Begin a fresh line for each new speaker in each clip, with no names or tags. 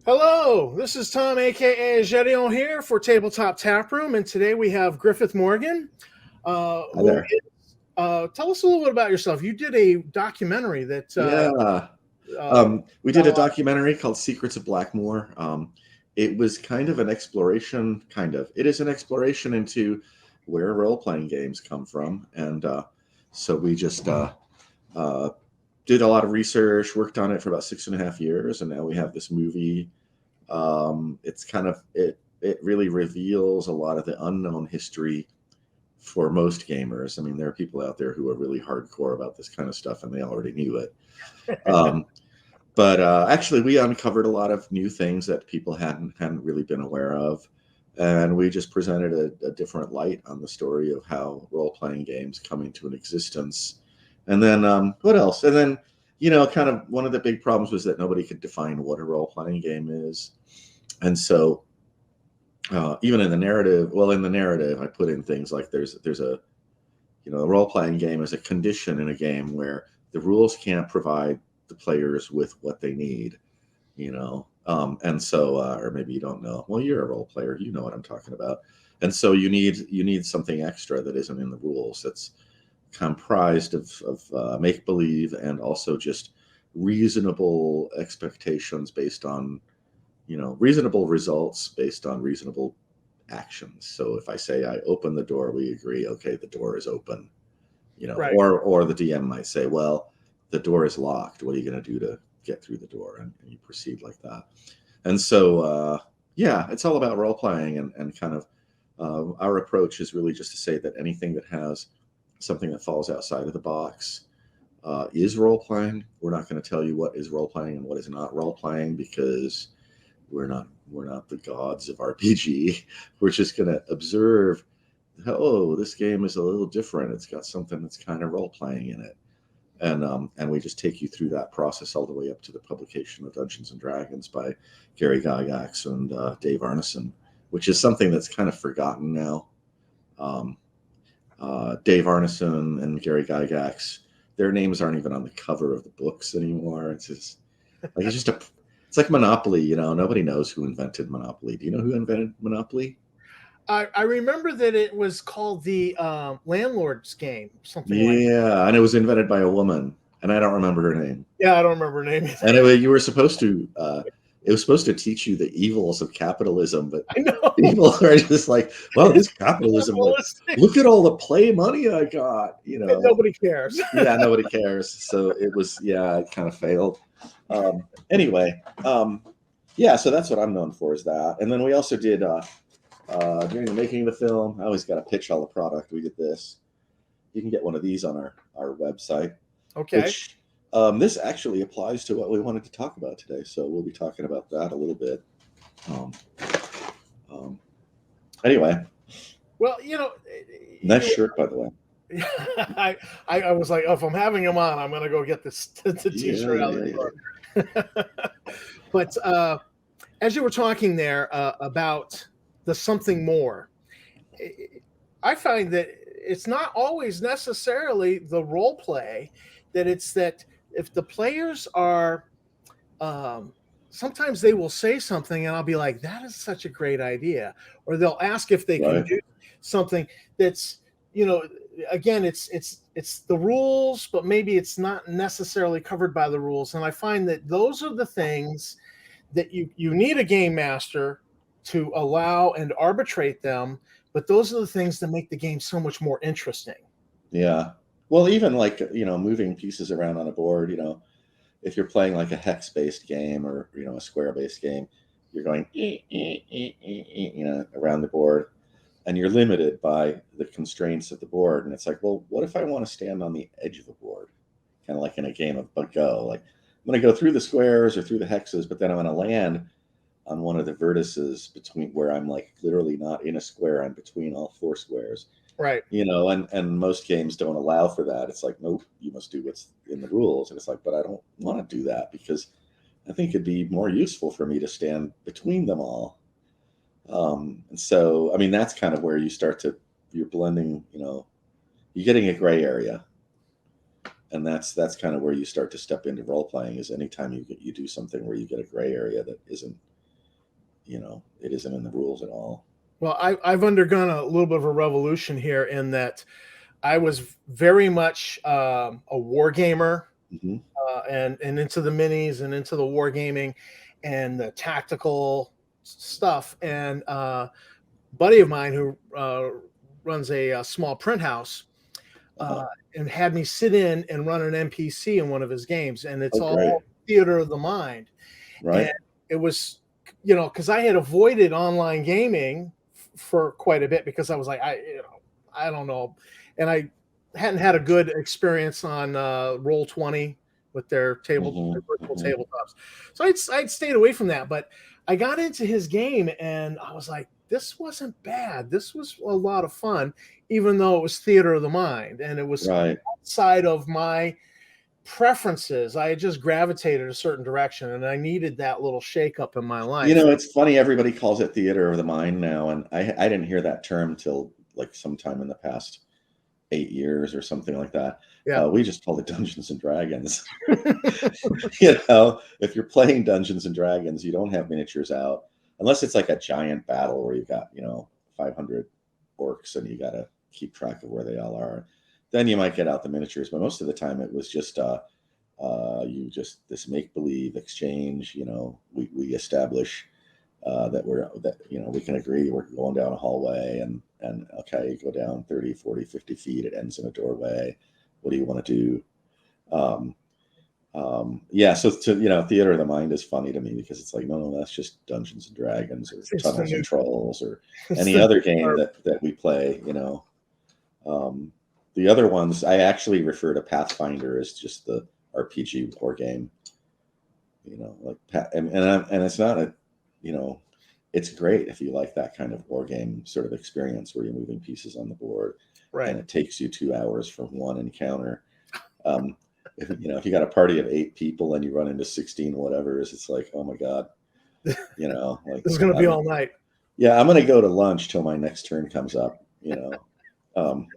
Hello, this is Tom, aka Gedeon, here for Tabletop Taproom, and today we have Griffith Morgan.
Hi
Who
there.
tell us a little bit about yourself. You did a documentary that
Yeah.
uh,
We
got
did
a
a
lot.
documentary called Secrets of Blackmoore. It was kind of an exploration, kind of. It is an exploration into where role-playing games come from. And so we just uh, did a lot of research, worked on it for about 6.5 years, and now we have this movie. It really reveals a lot of the unknown history for most gamers. I mean, there are people out there who are really hardcore about this kind of stuff, and they already knew it. Um, but actually, we uncovered a lot of new things that people hadn't really been aware of, and we just presented a different light on the story of how role playing games come into an existence. And then what else? And then kind of one of the big problems was that nobody could define what a role playing game is, and so even in the narrative, I put in things like there's a role playing game is a condition in a game where the rules can't provide the players with what they need, and so or maybe you don't know. Well, you're a role player, you know what I'm talking about. And so you need something extra that isn't in the rules, that's comprised of make believe and also just reasonable expectations based on reasonable results based on reasonable actions. So if I say I open the door, we agree, okay, the door is open,
Right.
or the DM might say, well, the door is locked. What are you going to do to get through the door? And you proceed like that. And so, yeah, it's all about role playing, and kind of our approach is really just to say that anything that has something that falls outside of the box is role playing. We're not going to tell you what is role playing and what is not role playing, because we're not the gods of RPG. We're just going to observe. Oh, this game is a little different. It's got something that's kind of role playing in it, and we just take you through that process all the way up to the publication of Dungeons and Dragons by Gary Gygax and Dave Arneson, which is something that's kind of forgotten now. Um, Dave Arneson and Gary Gygax, their names aren't even on the cover of the books anymore. It's just like it's like Monopoly. Nobody knows who invented Monopoly. Do you know who invented Monopoly?
I remember that it was called the Landlord's Game, something like that.
Yeah, and it was invented by a woman, and I don't remember her name.
Yeah, I don't remember her name
And
either.
you were supposed to. It was supposed to teach you the evils of capitalism, but
I know.
people are just like, "Well, this
It's
capitalism. Like,
unrealistic,
look at all the play money I got."
and nobody cares.
Yeah, nobody cares. So it was, yeah, it kind of failed. Anyway, yeah, so that's what I'm known for, is that. And then we also did during the making of the film. I always got to pitch all the product. We did this. You can get one of these on our website,
Okay.
which this actually applies to what we wanted to talk about today. So we'll be talking about that a little bit. Um, um, anyway,
Well,
nice
you
shirt, by the way.
I was like, oh, if I'm having him on, I'm gonna go get this the
Yeah,
t-shirt
yeah,
out of
yeah,
the
yeah.
drawer. But as you were talking there about the something more, I find that it's not always necessarily the role play. That it's that if the players are, um, sometimes they will say something, and I'll be like, "That is such a great idea," or they'll ask if they can
Right.
do something that's, you know, again, it's the rules, but maybe it's not necessarily covered by the rules. And I find that those are the things that you need a game master to allow and arbitrate them, but those are the things that make the game so much more interesting.
Yeah. Well, even like, moving pieces around on a board, if you're playing like a hex based game, or, a square based game, you're going, around the board, and you're limited by the constraints of the board. And it's like, well, what if I want to stand on the edge of the board? Kind of like in a game of Go. Like, I'm going to go through the squares or through the hexes, but then I'm going to land on one of the vertices between, where I'm like literally not in a square, I'm between all four squares.
Right.
And most games don't allow for that. It's like, nope, you must do what's in the rules. And it's like, but I don't want to do that, because I think it'd be more useful for me to stand between them all. And so, I mean, that's kind of where you're blending, you're getting a gray area. And that's kind of where you start to step into role playing, is anytime you do something where you get a gray area that isn't it isn't in the rules at all.
Well, I've undergone a little bit of a revolution here in that I was very much a war gamer,
Hmm.
and into the minis and into the wargaming and the tactical stuff. And buddy of mine who runs a small print house
Uh-huh.
and had me sit in and run an NPC in one of his games, and it's
Oh, great.
all theater of the mind. And
Right.
it was, because I had avoided online gaming for quite a bit because I was like, I don't know, and I hadn't had a good experience on Roll20 with their
Hmm.
their virtual
Hmm.
tabletops, so I'd stayed away from that. But I got into his game, and I was like, this wasn't bad. This was a lot of fun, even though it was theater of the mind, and it was
Right.
outside of my preferences. I had just gravitated a certain direction, and I needed that little shakeup in my life.
It's funny. Everybody calls it theater of the mind now, and I didn't hear that term till like sometime in the past 8 years or something like that.
Yeah.
We just call it Dungeons and Dragons. If you're playing Dungeons and Dragons, you don't have miniatures out unless it's like a giant battle where you've got 500 orcs and you got to keep track of where they all are. Then you might get out the miniatures, but most of the time it was just you just this make believe exchange. We establish that we can agree we're going down a hallway, and okay, you go down 30, 40, 50 feet, it ends in a doorway. What do you want to do? Yeah, so theater of the mind is funny to me because it's like, no, that's just Dungeons and Dragons or
It's the
Tunnels and
new,
Trolls or
it's
any
the
other game that we play. The other ones I actually refer to Pathfinder as just the RPG war game. And it's not it's great if you like that kind of war game sort of experience where you're moving pieces on the board and
right.
it takes you 2 hours from one encounter. If you got a party of 8 people and you run into 16 whatevers, it's like, oh my God, like
This is going to be all night.
yeah, I'm going to go to lunch till my next turn comes up, um,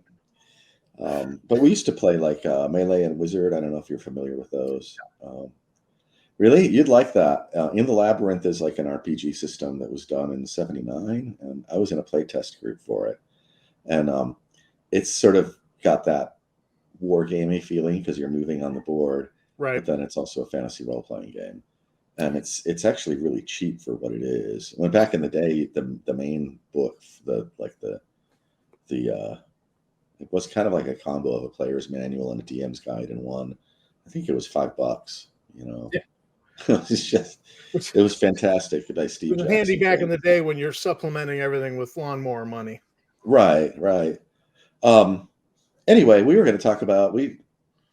but we used to play like Melee and Wizard. I don't know if you're familiar with those. Really? You'd like that. In the Labyrinth is like an RPG system that was done in '79, and I was in a playtest group for it. And it's sort of got that wargamey feeling because you're moving on the board,
Right.
but then it's also a fantasy role-playing game. And it's actually really cheap for what it is. When back in the day, the main book, it was kind of like a combo of a player's manual and a DM's guide in one. I think it was $5,
Yeah.
It was fantastic by Steve
It was
Jackson.
handy back in the day when you're supplementing everything with lawnmower money.
Right. Anyway, we were going to talk about it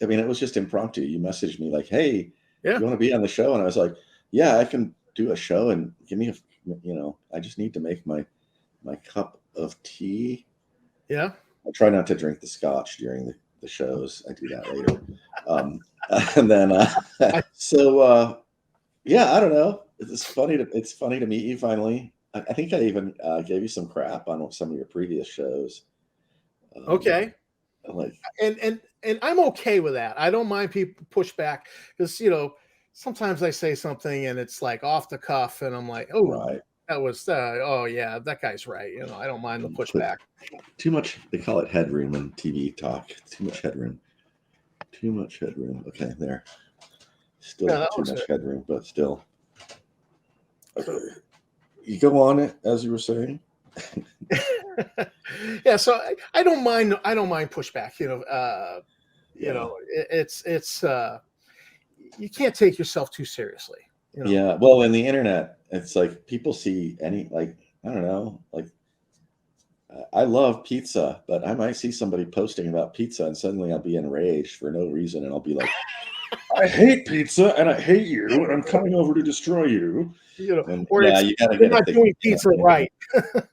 was just impromptu. You messaged me like, hey,
Yeah.
you want to be on the show? And I was like, yeah, I can do a show and give me I just need to make my cup of tea.
Yeah.
I try not to drink the scotch during the shows. I do that later. And then, yeah, I don't know. It's funny to meet you finally. I think I even gave you some crap on some of your previous shows.
Okay.
Like,
and I'm okay with that. I don't mind people push back because sometimes I say something and it's like off the cuff, and I'm like, oh,
right.
that was oh yeah, that guy's right. I don't mind the pushback.
Too much. They call it headroom in TV talk. Too much headroom. Too much headroom. Okay, there. Still too much headroom, but still. Okay. You go on it as you were saying.
Yeah, so I don't mind pushback. It's you can't take yourself too seriously.
Yeah, well, in the internet, it's like people see I don't know, like I love pizza, but I might see somebody posting about pizza and suddenly I'll be enraged for no reason and I'll be like, I hate pizza and I hate you and I'm coming over to destroy you.
Or
you gotta
you're not doing pizza right.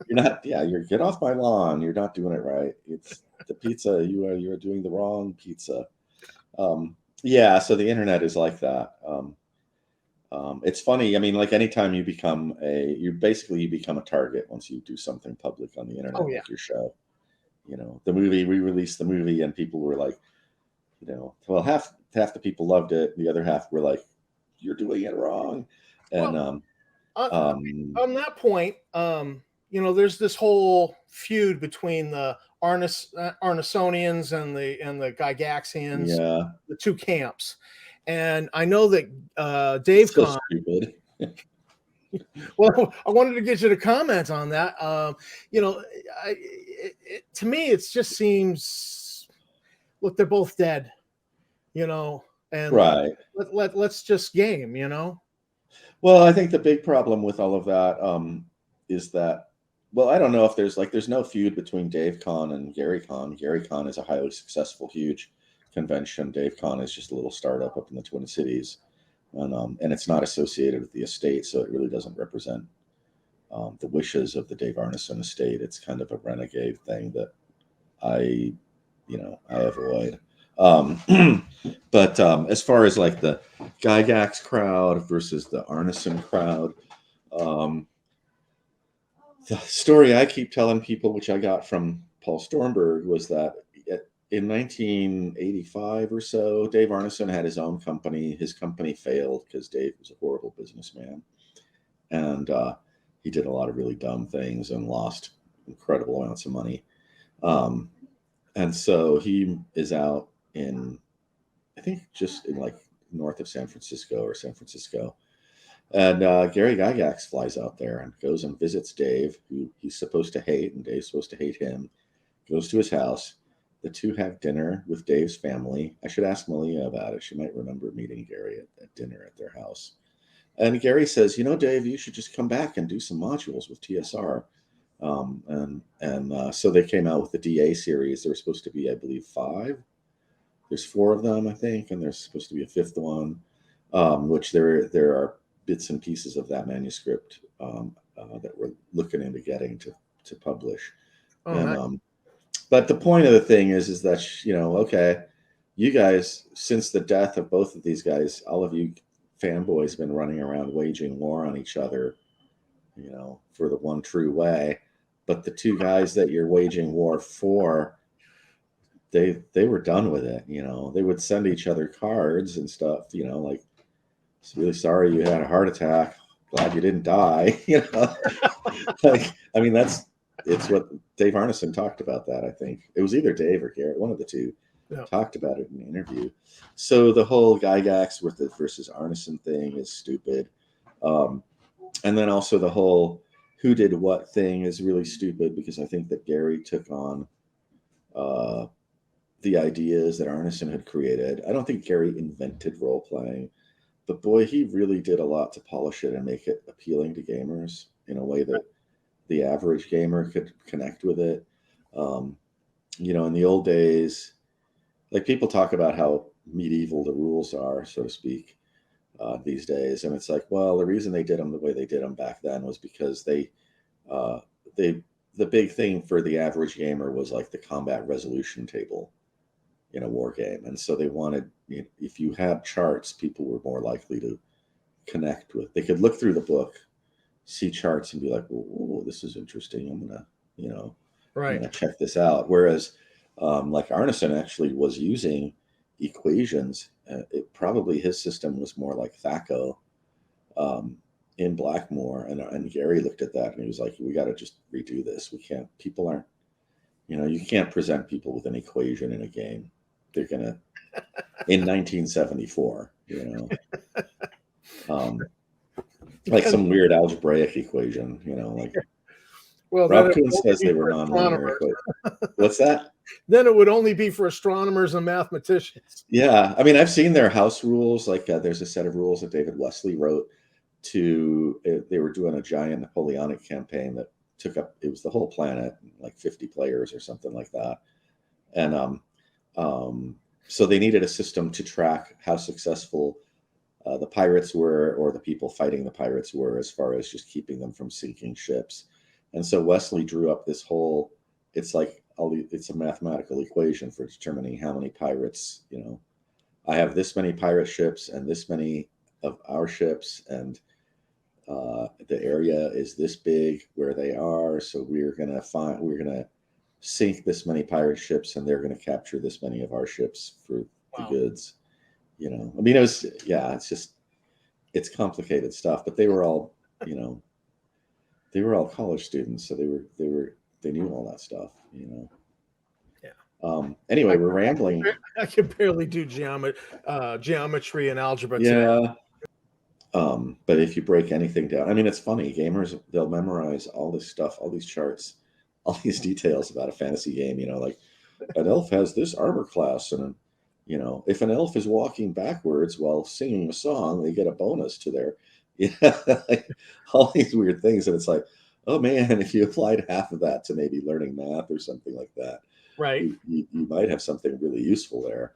You're get off my lawn. You're not doing it right. It's the pizza. You're doing the wrong pizza. So the internet is like that. It's funny. I mean, like anytime you become you become a target once you do something public on the internet, like your show. The movie, we released the movie and people were like, well, half the people loved it. The other half were like, you're doing it wrong. And,
on,
Um,
on that point, there's this whole feud between the Arsonians and the Gygaxians,
yeah,
the two camps. And I know that Dave
so
Kahn.
stupid.
Well, I wanted to get you to comment on that. To me, it just seems, look, they're both dead, and
Right.
let's just game,
Well, I think the big problem with all of that is that, well, I don't know if there's no feud between Dave Kahn and Gary Kahn. Gary Kahn is a highly successful, huge convention. Dave Kahn is just a little startup up in the Twin Cities, and it's not associated with the estate, so it really doesn't represent the wishes of the Dave Arneson estate. It's kind of a renegade thing that I, I avoid. But as far as like the Gygax crowd versus the Arneson crowd, the story I keep telling people, which I got from Paul Stormberg, was that in 1985 or so, Dave Arneson had his own company. His company failed because Dave was a horrible businessman. And he did a lot of really dumb things and lost incredible amounts of money. And so he is out in, I think, just in like north of San Francisco or San Francisco. And Gary Gygax flies out there and goes and visits Dave, who he's supposed to hate, and Dave's supposed to hate him. Goes to his house. The two have dinner with Dave's family. I should ask Malia about it. She might remember meeting Gary at dinner at their house. And Gary says, Dave, you should just come back and do some modules with TSR. So they came out with the DA series. There were supposed to be, I believe, 5. There's 4 of them, I think, and there's supposed to be a 5th one, which there are bits and pieces of that manuscript that we're looking into getting to publish.
Oh,
and
nice.
But the point of the thing is that okay, you guys, since the death of both of these guys, all of you fanboys been running around waging war on each other, for the one true way. But the two guys that you're waging war for, they were done with it. They would send each other cards and stuff, like, really sorry you had a heart attack, glad you didn't die. Like, I mean, it's what Dave Arneson talked about. That, I think it was either Dave or Garrett, one of the two, talked about it in the interview. So the whole Gygax versus Arneson thing is stupid. And then also the whole who did what thing is really stupid, because I think that Gary took on the ideas that Arneson had created. I don't think Gary invented role playing, but boy, he really did a lot to polish it and make it appealing to gamers in a way that the average gamer could connect with it. In the old days, like, people talk about how medieval the rules are, so to speak, these days. And it's like, well, the reason they did them the way they did them back then was because the big thing for the average gamer was like the combat resolution table in a war game. And so they wanted, if you had charts, people were more likely to connect with. They could look through the book, see charts, and be like, "Oh, this is interesting. I'm gonna, I'm gonna check this out." Whereas, like, Arneson actually was using equations. Probably his system was more like THACO in Blackmoore, and Gary looked at that and he was like, "We got to just redo this. We can't. People aren't. You can't present people with an equation in a game. They're gonna." In 1974, like some weird algebraic equation, like.
Well,
Rob Kuhn says they were nonlinear. What's that?
Then it would only be for astronomers and mathematicians.
Yeah, I mean, I've seen their house rules. Like, there's a set of rules that David Wesley wrote they were doing a giant Napoleonic campaign that took up, it was the whole planet, like 50 players or something like that. And so they needed a system to track how successful the pirates were, or the people fighting the pirates were, as far as just keeping them from sinking ships. And so Wesley drew up this whole, it's a mathematical equation for determining how many pirates, I have this many pirate ships and this many of our ships, and the area is this big where they are. So we're going to sink this many pirate ships, and they're going to capture this many of our ships for the goods. I mean, it's complicated stuff, but they were all you know, they were all college students, so they knew all that stuff, you know. Anyway, we're rambling.
I can barely do geometry and algebra today.
Yeah. But if you break anything down, I mean, it's funny. Gamers, they'll memorize all this stuff, all these charts, all these details about a fantasy game. You know, like an elf has this armor class, and you know, if an elf is walking backwards while singing a song, they get a bonus to their, yeah, like all these weird things. And it's like, oh man, if you applied half of that to maybe learning math or something like that,
Right.
you might have something really useful there.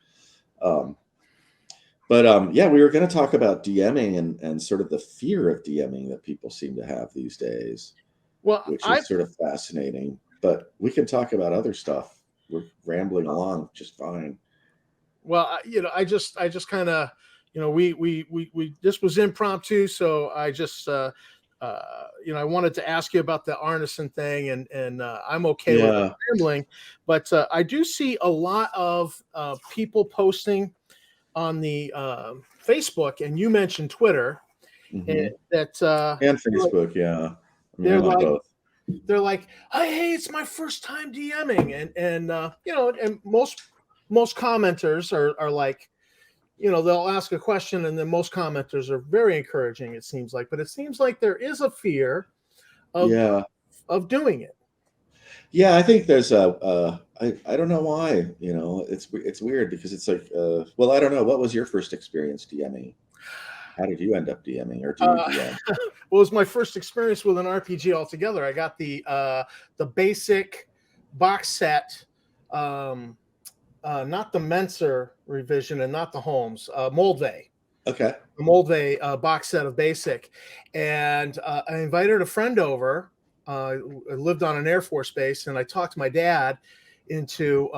Yeah, we were going to talk about DMing and sort of the fear of DMing that people seem to have these days,
Well,
which is sort of fascinating. But we can talk about other stuff. We're rambling along just fine.
Well, you know, I just kind of, you know, we this was impromptu, so I just, you know, I wanted to ask you about the Arneson thing, and I'm okay with rambling, but I do see a lot of people posting on the Facebook, and you mentioned Twitter,
Mm-hmm.
and
Facebook, yeah. I mean,
they're
I'm on
like,
both.
they're like, hey, it's my first time DMing, and you know, and most commenters are like, you know, they'll ask a question, and then most commenters are very encouraging. It seems like, but it seems like there is a fear of doing it.
Yeah, I think there's I don't know why, you know, it's weird because it's like, well, I don't know. What was your first experience DMing? How did you end up DMing, or do you DM?
Well, it was my first experience with an RPG altogether. I got the basic box set, not the Menser revision and not the Holmes, Moldvay.
Okay.
The Moldvay box set of basic. And I invited a friend over. I lived on an Air Force base, and I talked my dad into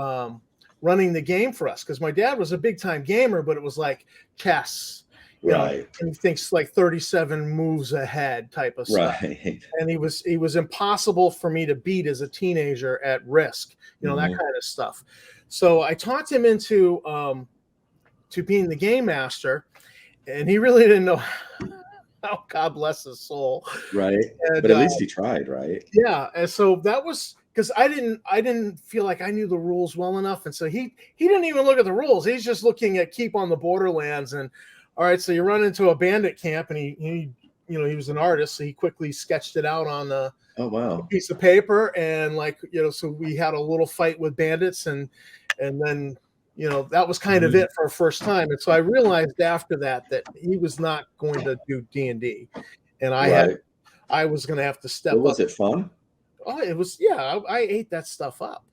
running the game for us, because my dad was a big time gamer, but it was like chess.
Right.
And he thinks like 37 moves ahead type of stuff.
Right.
And he was impossible for me to beat as a teenager at Risk, you know, that kind of stuff. So I talked him into to being the game master, and he really didn't know how, God bless his soul.
Right.
And,
but at least he tried, right?
Yeah. And so that was because I didn't feel like I knew the rules well enough. And so he didn't even look at the rules. He's just looking at Keep on the Borderlands. And all right, so you run into a bandit camp, and he you know, he was an artist, so he quickly sketched it out on a piece of paper, and like, you know, so we had a little fight with bandits, and then, you know, that was kind of it for our first time. And so I realized after that he was not going to do D&D, and I was going to have to step up.
Was it fun?
Oh, it was. Yeah, I ate that stuff up,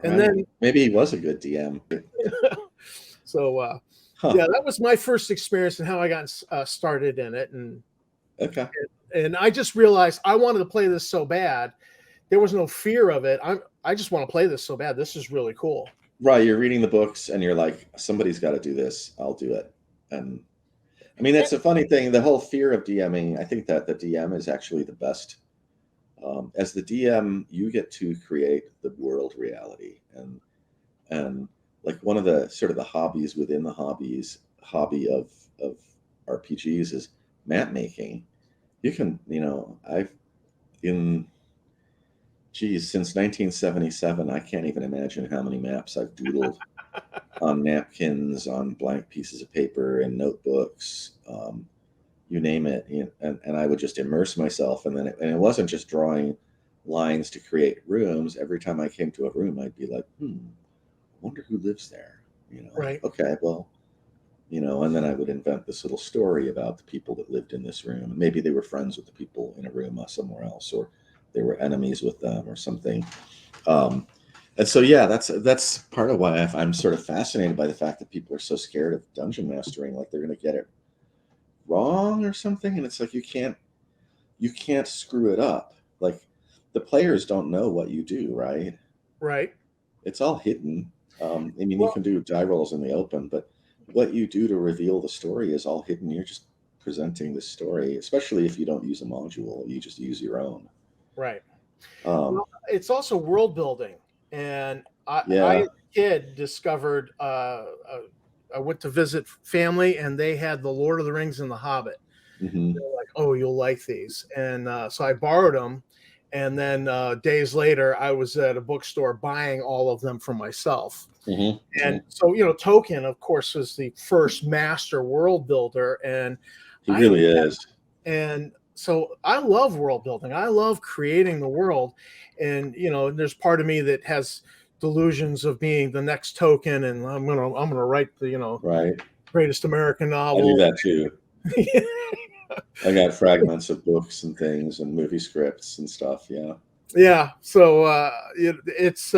and then
maybe he was a good DM.
So yeah, that was my first experience and how I got started in it, and and I just realized I wanted to play this so bad. There was no fear of it. I just want to play this so bad. This is really cool.
Right, you're reading the books, and you're like, somebody's got to do this. I'll do it. And I mean, that's a funny thing. The whole fear of DMing. I think that the DM is actually the best. As the DM, you get to create the world reality, and like one of the sort of the hobbies within the hobby of RPGs is map making. You can, you know, since 1977, I can't even imagine how many maps I've doodled on napkins, on blank pieces of paper, and notebooks, you name it. And I would just immerse myself. And it wasn't just drawing lines to create rooms. Every time I came to a room, I'd be like, I wonder who lives there. You know,
right?
Okay, well, you know, and then I would invent this little story about the people that lived in this room. Maybe they were friends with the people in a room somewhere else, or they were enemies with them or something. And so, yeah, that's part of why I'm sort of fascinated by the fact that people are so scared of dungeon mastering, like they're going to get it wrong or something. And it's like, you can't screw it up. Like, the players don't know what you do, right?
Right.
It's all hidden. I mean, you can do die rolls in the open, but what you do to reveal the story is all hidden. You're just presenting the story, especially if you don't use a module, you just use your own.
Right. Well, it's also world building. And I as a kid, discovered, I went to visit family, and they had the Lord of the Rings and the Hobbit.
Mm-hmm.
They're like, oh, you'll like these. And so I borrowed them. And then days later, I was at a bookstore buying all of them for myself.
Mm-hmm.
And so, Tolkien, of course, was the first master world builder. And
He really is.
And so I love world building. I love creating the world. And, there's part of me that has delusions of being the next Tolkien, and I'm gonna write the,
Right.
greatest American
I do
novel.
that too. I got fragments of books and things and movie scripts and stuff. Yeah.
Yeah. So it's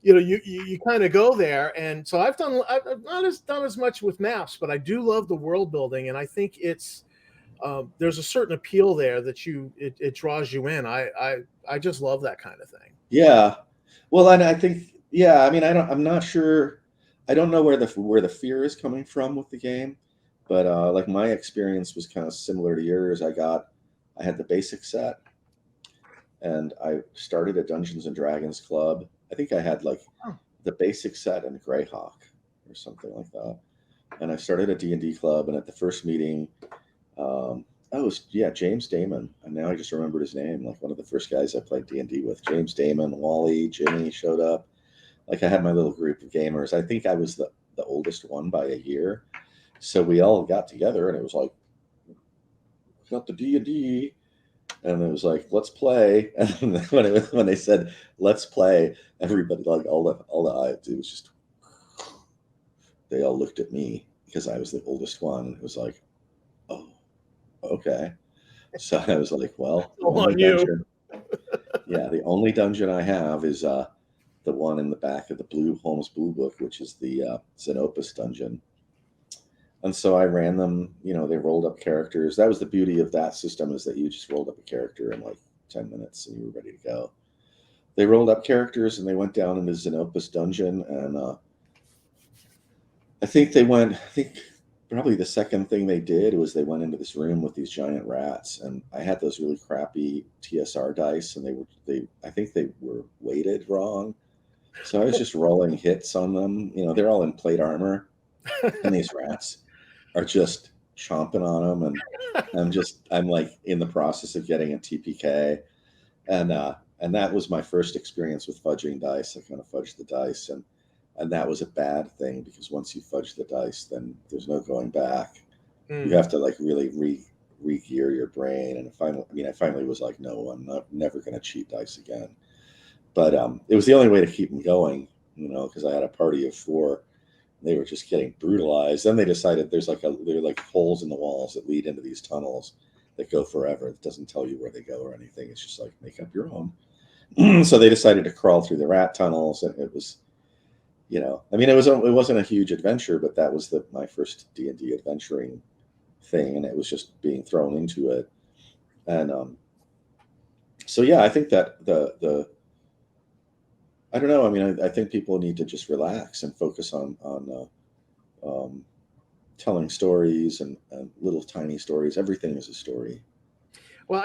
you kind of go there, and so I've not done as much with maps, but I do love the world building, and I think it's there's a certain appeal there that it draws you in. I just love that kind of thing.
Yeah. Well, and I think, yeah, I mean, I'm not sure. I don't know where the fear is coming from with the game, but like my experience was kind of similar to yours. I had the basic set, and I started a Dungeons and Dragons club. I think I had like the basic set and Greyhawk or something like that. And I started a D&D club, and at the first meeting, James Damon. And now I just remembered his name. Like one of the first guys I played D&D with, James Damon, Wally, Jimmy showed up. Like I had my little group of gamers. I think I was the oldest one by a year. So we all got together, and it was like, got the D&D. And it was like, let's play. And when they said, let's play, everybody, like all the eyes, it was just, they all looked at me because I was the oldest one. And it was like, oh, okay. So I was like, well, the only dungeon I have is the one in the back of the Holmes Blue Book, which is the Xenopus dungeon. And so I ran them, they rolled up characters. That was the beauty of that system, is that you just rolled up a character in like 10 minutes and you were ready to go. They rolled up characters and they went down into Xenopus dungeon. And I think probably the second thing they did was they went into this room with these giant rats. And I had those really crappy TSR dice, and I think they were weighted wrong. So I was just rolling hits on them. They're all in plate armor, and these rats are just chomping on them, and I'm like in the process of getting a TPK, and that was my first experience with fudging dice. I kind of fudged the dice, and that was a bad thing, because once you fudge the dice, then there's no going back. You have to like really re-gear your brain. And I finally was like, no, I'm never going to cheat dice again. But it was the only way to keep them going, because I had a party of 4. They were just getting brutalized. Then they decided there are like holes in the walls that lead into these tunnels that go forever. It doesn't tell you where they go or anything. It's just like, make up your own. So they decided to crawl through the rat tunnels, and it was, it wasn't a huge adventure, but that was my first D&D adventuring thing, and it was just being thrown into it. And so yeah, I think that I don't know. I mean, I think people need to just relax and focus on telling stories and little tiny stories. Everything is a story.
Well,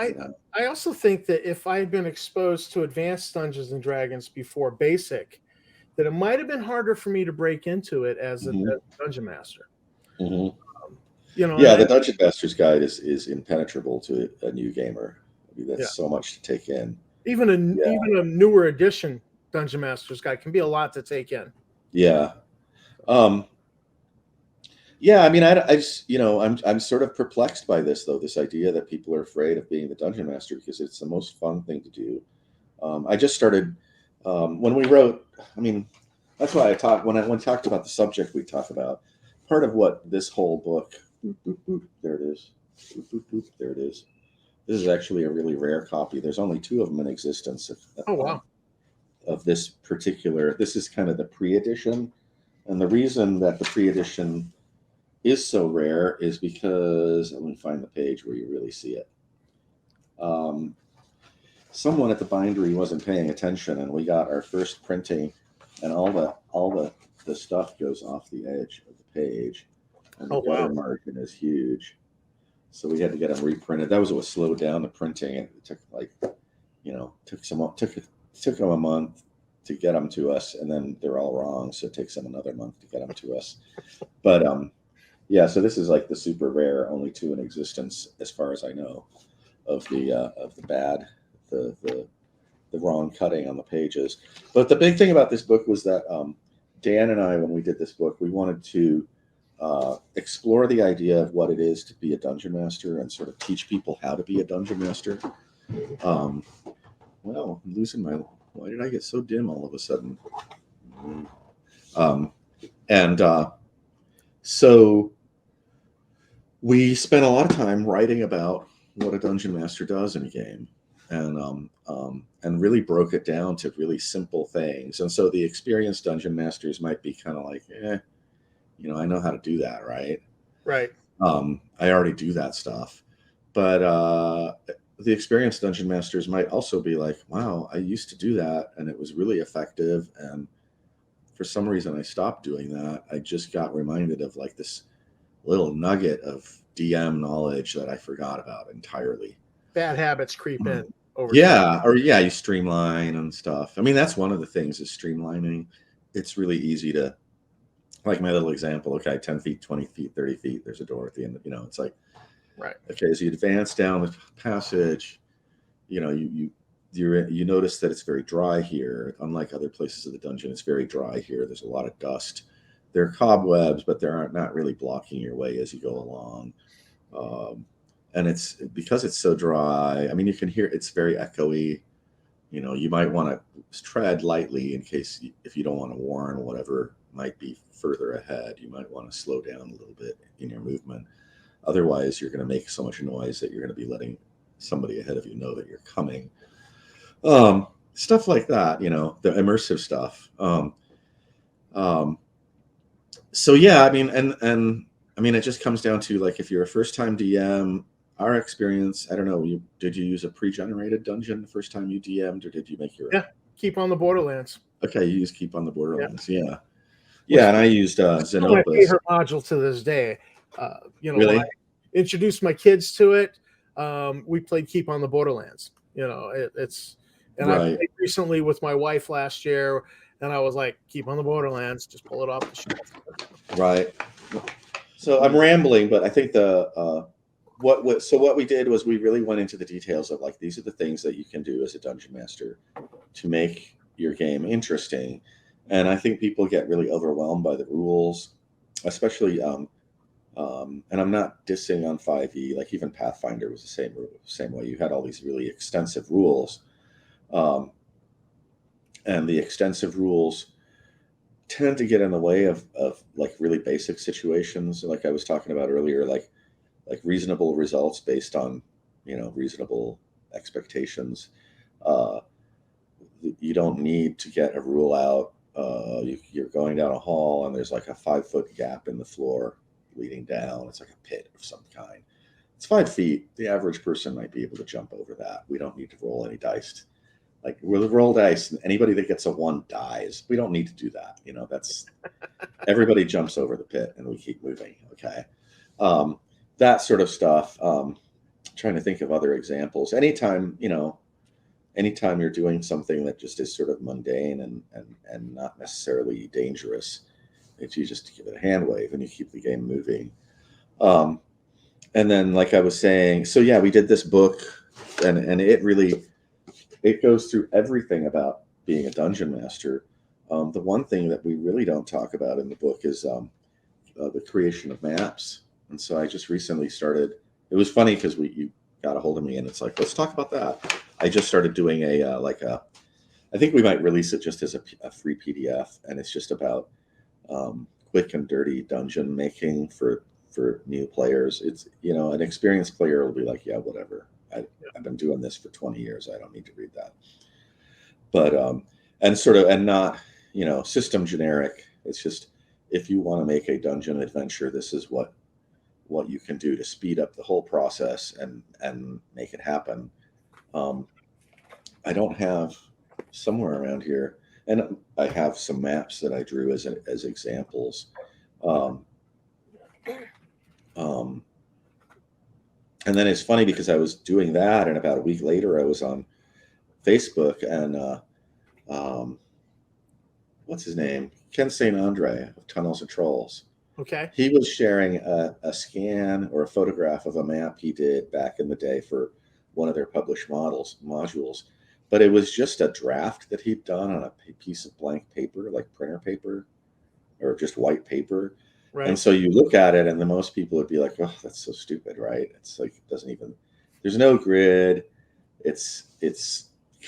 I also think that if I had been exposed to advanced Dungeons and Dragons before basic, that it might have been harder for me to break into it as a dungeon master.
Mm-hmm.
The
Dungeon Master's Guide is impenetrable to a new gamer. I mean, that's so much to take in.
Even a newer edition Dungeon Master's Guide can be a lot to take in.
Yeah. I mean, I just, I'm sort of perplexed by this, though, this idea that people are afraid of being the dungeon master, because it's the most fun thing to do. I just started when we wrote. I mean, that's why I talked when I talked about the subject we talk about. Part of what this whole book. There it is. There it is. This is actually a really rare copy. There's only 2 of them in existence.
Oh wow!
Of this particular, this is kind of the pre-edition, and the reason that the pre-edition is so rare is because, let me find the page where you really see it. Someone at the bindery wasn't paying attention, and we got our first printing, and all the stuff goes off the edge of the page, and the gutter margin is huge. So we had to get them reprinted. That was what slowed down the printing. It took took them a month to get them to us, and then they're all wrong, so it takes them another month to get them to us. But Yeah, so this is like the super rare, only two in existence, as far as I know, of the bad, the wrong cutting on the pages. But the big thing about this book was that Dan and I, when we did this book, we wanted to explore the idea of what it is to be a dungeon master and sort of teach people how to be a dungeon master. Well, I'm losing my. Why did I get so dim all of a sudden? So we spent a lot of time writing about what a dungeon master does in a game, and really broke it down to really simple things. And so the experienced dungeon masters might be kind of like, I know how to do that, right?
Right.
I already do that stuff. But the experienced dungeon masters might also be like, wow, I used to do that and it was really effective. And for some reason I stopped doing that. I just got reminded of like this little nugget of DM knowledge that I forgot about entirely.
Bad habits creep in over
time. Or you streamline and stuff. I mean, that's one of the things is streamlining. It's really easy to, like my little example, okay, 10 feet, 20 feet, 30 feet, there's a door at the end, it's like,
right.
Okay, as you advance down the passage, you notice that it's very dry here. Unlike other places of the dungeon, it's very dry here. There's a lot of dust. There are cobwebs, but they're not really blocking your way as you go along. And it's because it's so dry. I mean, you can hear it's very echoey. You might want to tread lightly in case if you don't want to warn whatever might be further ahead. You might want to slow down a little bit in your movement. Otherwise, you're going to make so much noise that you're going to be letting somebody ahead of you know that you're coming. Stuff like that, the immersive stuff. So yeah, I mean, and I mean, it just comes down to like if you're a first-time DM. Our experience, I don't know, did you use a pre-generated dungeon the first time you DM'd, or did you make your own?
Yeah, Keep on the Borderlands.
Okay, you use Keep on the Borderlands, yeah.
Which
And I used
still my
Xenopus.
favorite module to this day.
Really?
When I introduced my kids to it, we played Keep on the Borderlands. It's and
Right.
I played recently with my wife last year, and I was like, Keep on the Borderlands, just pull it off the shelf.
Right. So I'm rambling, but I think what we did was we really went into the details of like these are the things that you can do as a dungeon master to make your game interesting. And I think people get really overwhelmed by the rules, especially and I'm not dissing on 5e, like even Pathfinder was the same way. You had all these really extensive rules, and the extensive rules tend to get in the way of like really basic situations, like I was talking about earlier, like reasonable results based on reasonable expectations. You don't need to get a rule out. You're going down a hall and there's like a 5-foot gap in the floor leading down. It's like a pit of some kind. It's 5 feet. The average person might be able to jump over that. We don't need to roll any dice. Like we'll roll dice and anybody that gets a 1 dies. We don't need to do that. That's everybody jumps over the pit and we keep moving. Okay. That sort of stuff. Trying to think of other examples. Anytime you're doing something that just is sort of mundane and not necessarily dangerous, you just give it a hand wave and you keep the game moving. And then, like I was saying, so yeah, we did this book, and it goes through everything about being a dungeon master. The one thing that we really don't talk about in the book is the creation of maps. And so I just recently started. It was funny because you got a hold of me, and it's like, let's talk about that. I just started doing I think we might release it just as a free PDF, and it's just about quick and dirty dungeon making for new players. It's an experienced player will be like, yeah, whatever. I've been doing this for 20 years. I don't need to read that. But and not system generic. It's just if you want to make a dungeon adventure, this is what you can do to speed up the whole process and make it happen. I don't have somewhere around here, and I have some maps that I drew as examples. And then it's funny because I was doing that, and about a week later, I was on Facebook, and what's his name? Ken St. Andre of Tunnels and Trolls.
Okay.
He was sharing a scan or a photograph of a map he did back in the day for one of their published modules, but it was just a draft that he'd done on a piece of blank paper, like printer paper or just white paper.
Right.
And so you look at it, and the most people would be like, "Oh, that's so stupid, right?" It's like it doesn't even. There's no grid. It's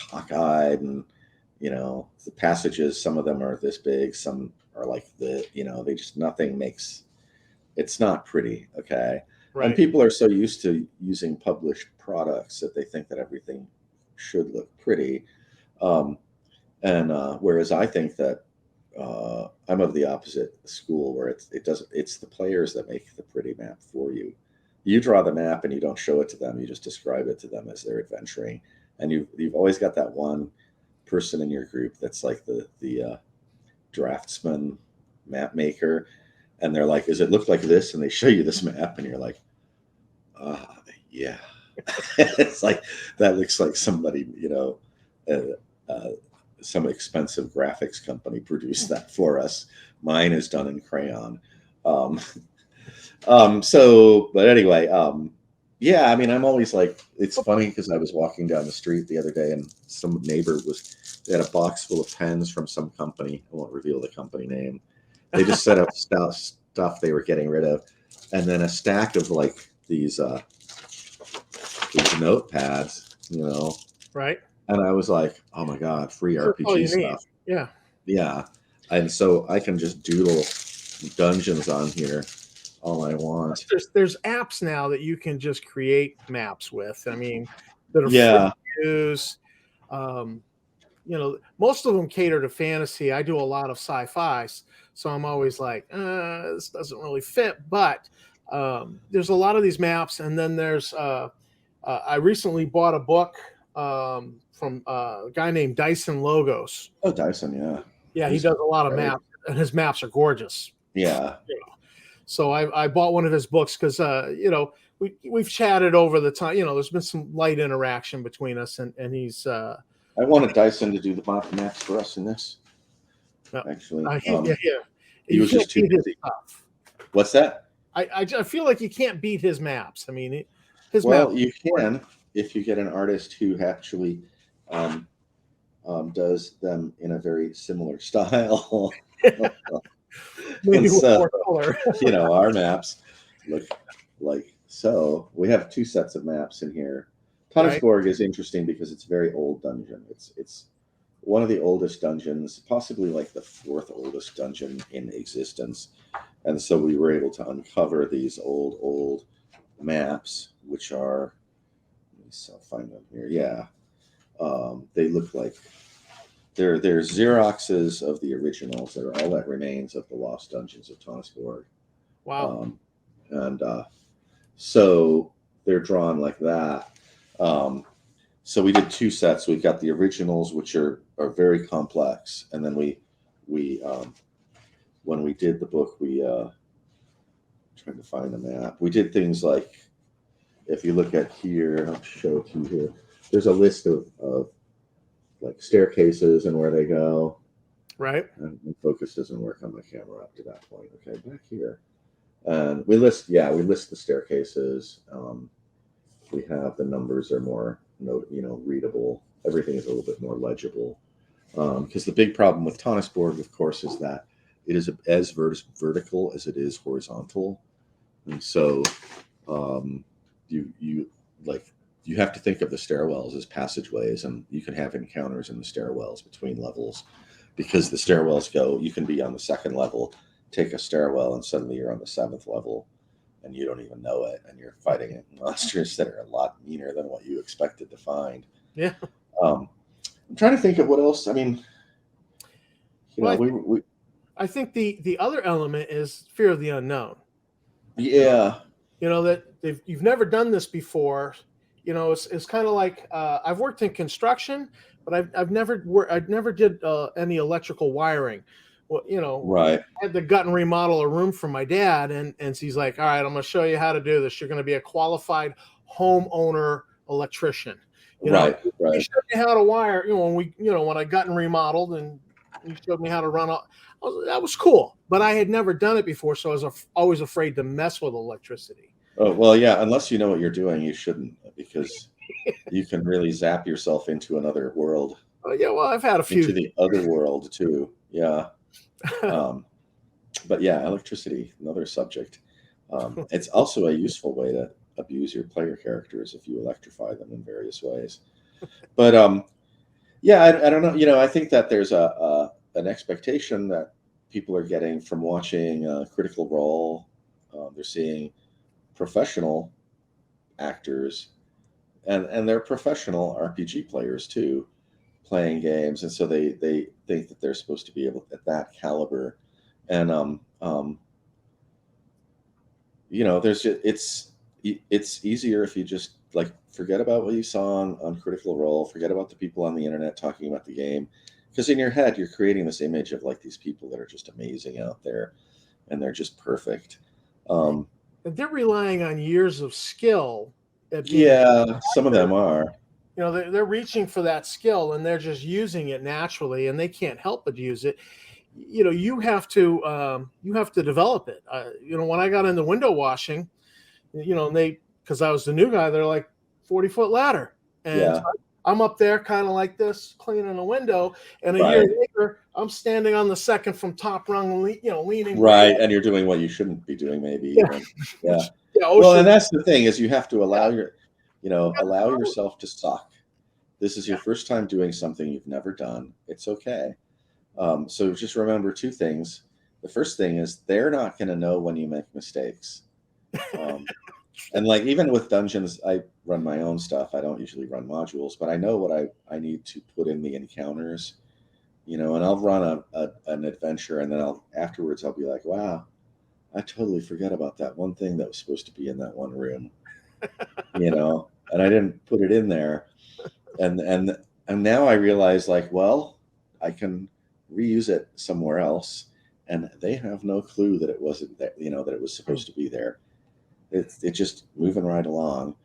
cockeyed, and the passages. Some of them are this big. Some are like they just nothing makes. It's not pretty, okay?
Right.
And people are so used to using published products that they think that everything should look pretty. And whereas I think that I'm of the opposite school, where it doesn't. It's the players that make the pretty map for you. You draw the map and you don't show it to them. You just describe it to them as they're adventuring. And you've always got that one person in your group that's like the draftsman map maker, and they're like, "Does it look like this?" And they show you this map, and you're like, "Yeah." It's like that looks like somebody, some expensive graphics company produced that for us. Mine is done in crayon. But anyway, yeah, I mean, I'm always like, it's funny because I was walking down the street the other day, and some neighbor they had a box full of pens from some company. I won't reveal the company name. They just set up stuff they were getting rid of, and then a stack of like these notepads,
Right.
And I was like, oh my God, free
That's all you
RPG
need.
stuff.
Yeah.
Yeah. And so I can just doodle dungeons on here all I want.
There's apps now that you can just create maps with. I mean, that are
Yeah.
free to use. Most of them cater to fantasy. I do a lot of sci-fi, so I'm always like, this doesn't really fit. But there's a lot of these maps, and then there's I recently bought a book from a guy named Dyson Logos.
Oh, Dyson, yeah.
Yeah, he does a lot of maps, and his maps are gorgeous.
Yeah.
So I bought one of his books because we've chatted over the time. There's been some light interaction between us, and he's.
I wanted Dyson to do the maps for us in this. Actually,
yeah.
He was just too busy. What's that?
I feel like you can't beat his maps. I mean, his
maps.
Well,
you can if you get an artist who actually does them in a very similar style.
Maybe with more color.
Our maps look like so. We have two sets of maps in here. Tannisborg is interesting because it's a very old dungeon. It's one of the oldest dungeons, possibly like the fourth oldest dungeon in existence. And so we were able to uncover these old maps, which are, I'll find them here. Yeah. They look like they're Xeroxes of the originals. They're all that remains of the lost dungeons of Tannisborg.
Wow.
So they're drawn like that. So we did two sets. We've got the originals, which are very complex, and then we when we did the book, we trying to find the map. We did things like, if you look at here, I'll show it to you here. There's a list of like staircases and where they go.
Right.
And focus doesn't work on my camera up to that point. Okay, back here, and we list the staircases. We have the numbers are more readable. Everything is a little bit more legible, because the big problem with Tannisborg, of course, is that it is as vertical as it is horizontal, and so you have to think of the stairwells as passageways, and you can have encounters in the stairwells between levels, because the stairwells you can be on the second level, take a stairwell, and suddenly you're on the seventh level. And you don't even know it, and you're fighting monsters that are a lot meaner than what you expected to find.
Yeah.
I'm trying to think of what else. I mean,
I think the other element is fear of the unknown.
Yeah.
That you've never done this before. It's kind of like I've worked in construction, but I've never did any electrical wiring. Well,
right.
I had to gut and remodel a room for my dad, and he's like, all right, I'm going to show you how to do this. You're going to be a qualified homeowner electrician.
Right.
He showed me how to wire, when I gut and remodeled, and You showed me how to run. That was cool, but I had never done it before, so I was always afraid to mess with electricity.
Oh, well, yeah, unless you know what you're doing, you shouldn't, because you can really zap yourself into another world,
Oh, yeah, well, I've had a
into
few.
the other world too. Yeah. Um, but yeah, electricity, another subject. It's also a useful way to abuse your player characters if you electrify them in various ways. But yeah, I don't know. I think that there's an expectation that people are getting from watching Critical Role. They're seeing professional actors, and they're professional RPG players too, playing games, and so they think that they're supposed to be able at that caliber. And there's just, it's easier if you just like forget about what you saw on Critical Role, forget about the people on the internet talking about the game, because in your head you're creating this image of like these people that are just amazing out there, and they're just perfect. Um,
They're relying on years of skill at being an
yeah, some of
actor.
them are.
They're reaching for that skill and they're just using it naturally, and they can't help but use it. You have to develop it. When I got into window washing, and they, because I was the new guy, they're like 40-foot ladder, and so
Yeah,
I'm up there kind of like this cleaning a window, and a year
right,
later I'm standing on the second from top rung, leaning way
right,
up.
and you're doing what you shouldn't be doing, maybe
Yeah,
even. Yeah.
yeah,
Well, and
ocean.
that's the thing is you have to
Yeah,
allow yourself to suck. This is your first time doing something you've never done. It's okay. So just remember two things. The first thing is they're not going to know when you make mistakes. Um, and like even with dungeons, I run my own stuff. I don't usually run modules, but I know what I need to put in the encounters, and I'll run an adventure, and then afterwards I'll be like, wow, I totally forgot about that one thing that was supposed to be in that one room, and I didn't put it in there. And now I realize, like, well, I can reuse it somewhere else, and they have no clue that it wasn't that that it was supposed to be there. It's just moving right along.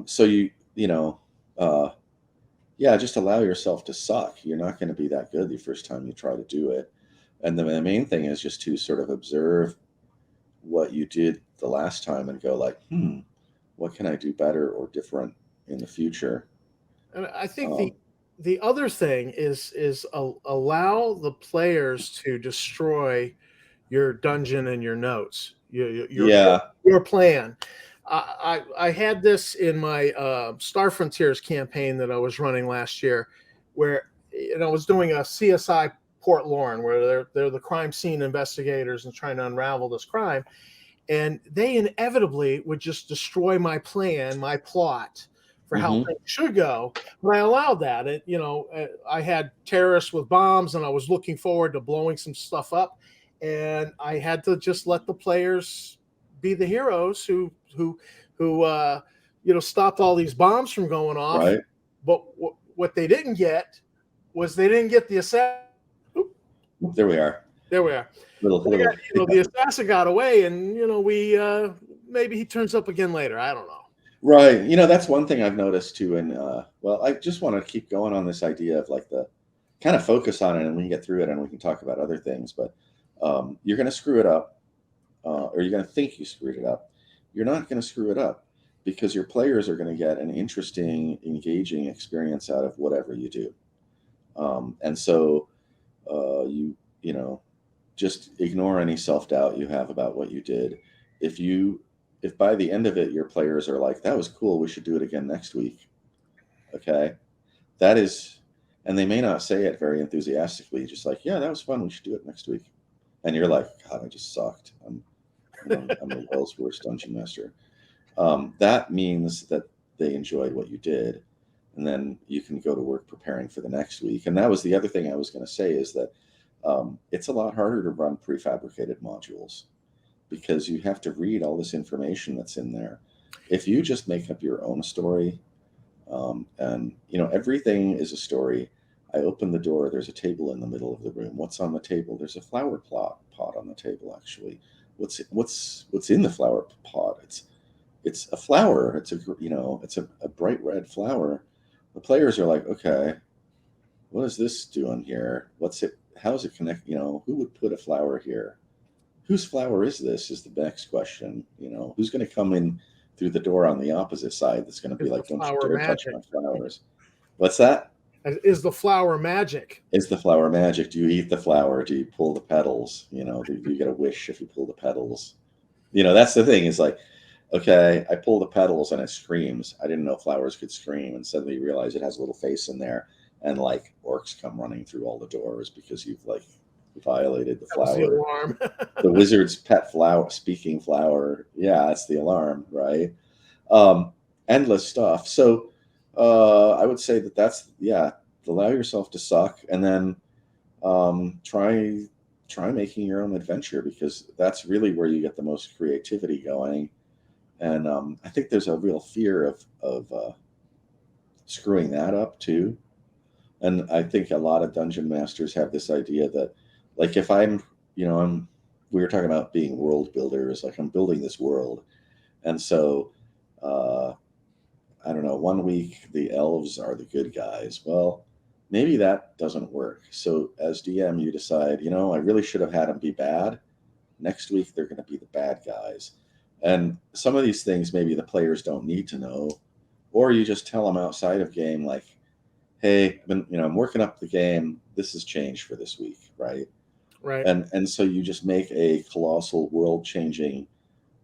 So uh, yeah, just allow yourself to suck. You're not going to be that good the first time you try to do it. And the main thing is just to sort of observe what you did the last time and go like, what can I do better or different in the future?
And I think the
Um,
the other thing is allow the players to destroy your dungeon and your notes,
yeah.
your plan. I had this in my Star Frontiers campaign that I was running last year, where I was doing a CSI Port Lauren, where they're the crime scene investigators and trying to unravel this crime, and they inevitably would just destroy my plan, my plot for how
Hmm.
things should go. But I allowed that. I had terrorists with bombs, and I was looking forward to blowing some stuff up, and I had to just let the players be the heroes who stopped all these bombs from going off.
Right.
But what they didn't get was they didn't get the assassin.
There we are.
There we are.
Little
The
hiccup.
assassin got away, and we maybe he turns up again later. I don't know.
Right. That's one thing I've noticed too. And well, I just want to keep going on this idea of like the kind of focus on it, and we can get through it and we can talk about other things. But you're going to screw it up, or you're going to think you screwed it up. You're not going to screw it up because your players are going to get an interesting, engaging experience out of whatever you do. And so you know, just ignore any self-doubt you have about what you did. If by the end of it your players are like, that was cool, we should do it again next week, okay, that is, and they may not say it very enthusiastically, just like, yeah, that was fun, we should do it next week, and you're like, God, I just sucked. I'm the world's worst dungeon master. That means that they enjoyed what you did, and then you can go to work preparing for the next week. And that was the other thing I was going to say, is that it's a lot harder to run prefabricated modules because you have to read all this information that's in there. If you just make up your own story, and everything is a story. I open the door, there's a table in the middle of the room. What's on the table? There's a flower pot on the table, actually. What's in the flower pot? It's a flower. It's a bright red flower. The players are like, okay, what is this doing here? What's it? How's it connect? Who would put a flower here? Whose flower is this? Is the next question. Who's going to come in through the door on the opposite side? That's going to be
Is the
like, don't you
flower
dare touch
magic?
my flowers. What's that?
Is the flower magic?
Is the flower magic? Do you eat the flower? Do you pull the petals? Do you get a wish if you pull the petals? That's the thing. Is like, okay, I pull the petals and it screams. I didn't know flowers could scream, and suddenly you realize it has a little face in there, and like orcs come running through all the doors because you've like violated the
That was the
flower.
alarm.
The wizard's pet flower, speaking flower. Yeah, that's the alarm, right? Endless stuff. So I would say that's allow yourself to suck, and then try making your own adventure, because that's really where you get the most creativity going. And I think there's a real fear of screwing that up too. And I think a lot of dungeon masters have this idea that, like, if we were talking about being world builders, like I'm building this world, and so I don't know, one week the elves are the good guys. Well, maybe that doesn't work. So as DM, you decide, I really should have had them be bad. Next week they're going to be the bad guys. And some of these things maybe the players don't need to know, or you just tell them outside of game, like, hey, I'm working up the game. This has changed for this week, right?
Right.
And so you just make a colossal world-changing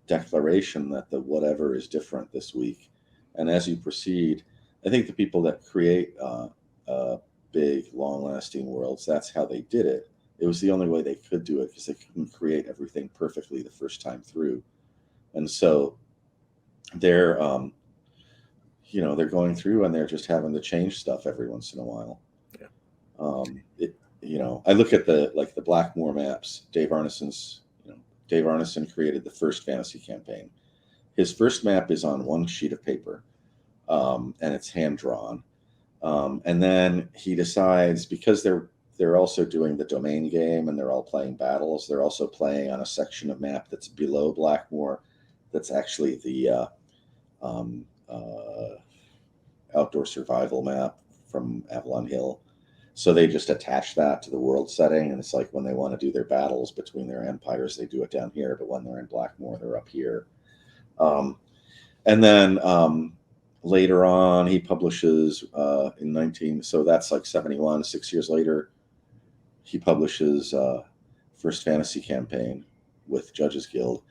declaration that the whatever is different this week. And as you proceed, I think the people that create big, long-lasting worlds, that's how they did it. It was the only way they could do it, because they couldn't create everything perfectly the first time through. And so they're they're going through and they're just having to change stuff every once in a while.
Yeah.
I look at the Blackmoore maps. Dave Arneson created the first fantasy campaign. His first map is on one sheet of paper, and it's hand drawn. And then he decides, because they're also doing the domain game and they're all playing battles, they're also playing on a section of map that's below Blackmoore, that's actually the outdoor survival map from Avalon Hill. So they just attach that to the world setting, and it's like when they want to do their battles between their empires, they do it down here, but when they're in Blackmoore, they're up here. And then later on, he publishes so that's like 71, 6 years later, he publishes First Fantasy Campaign with Judges Guild,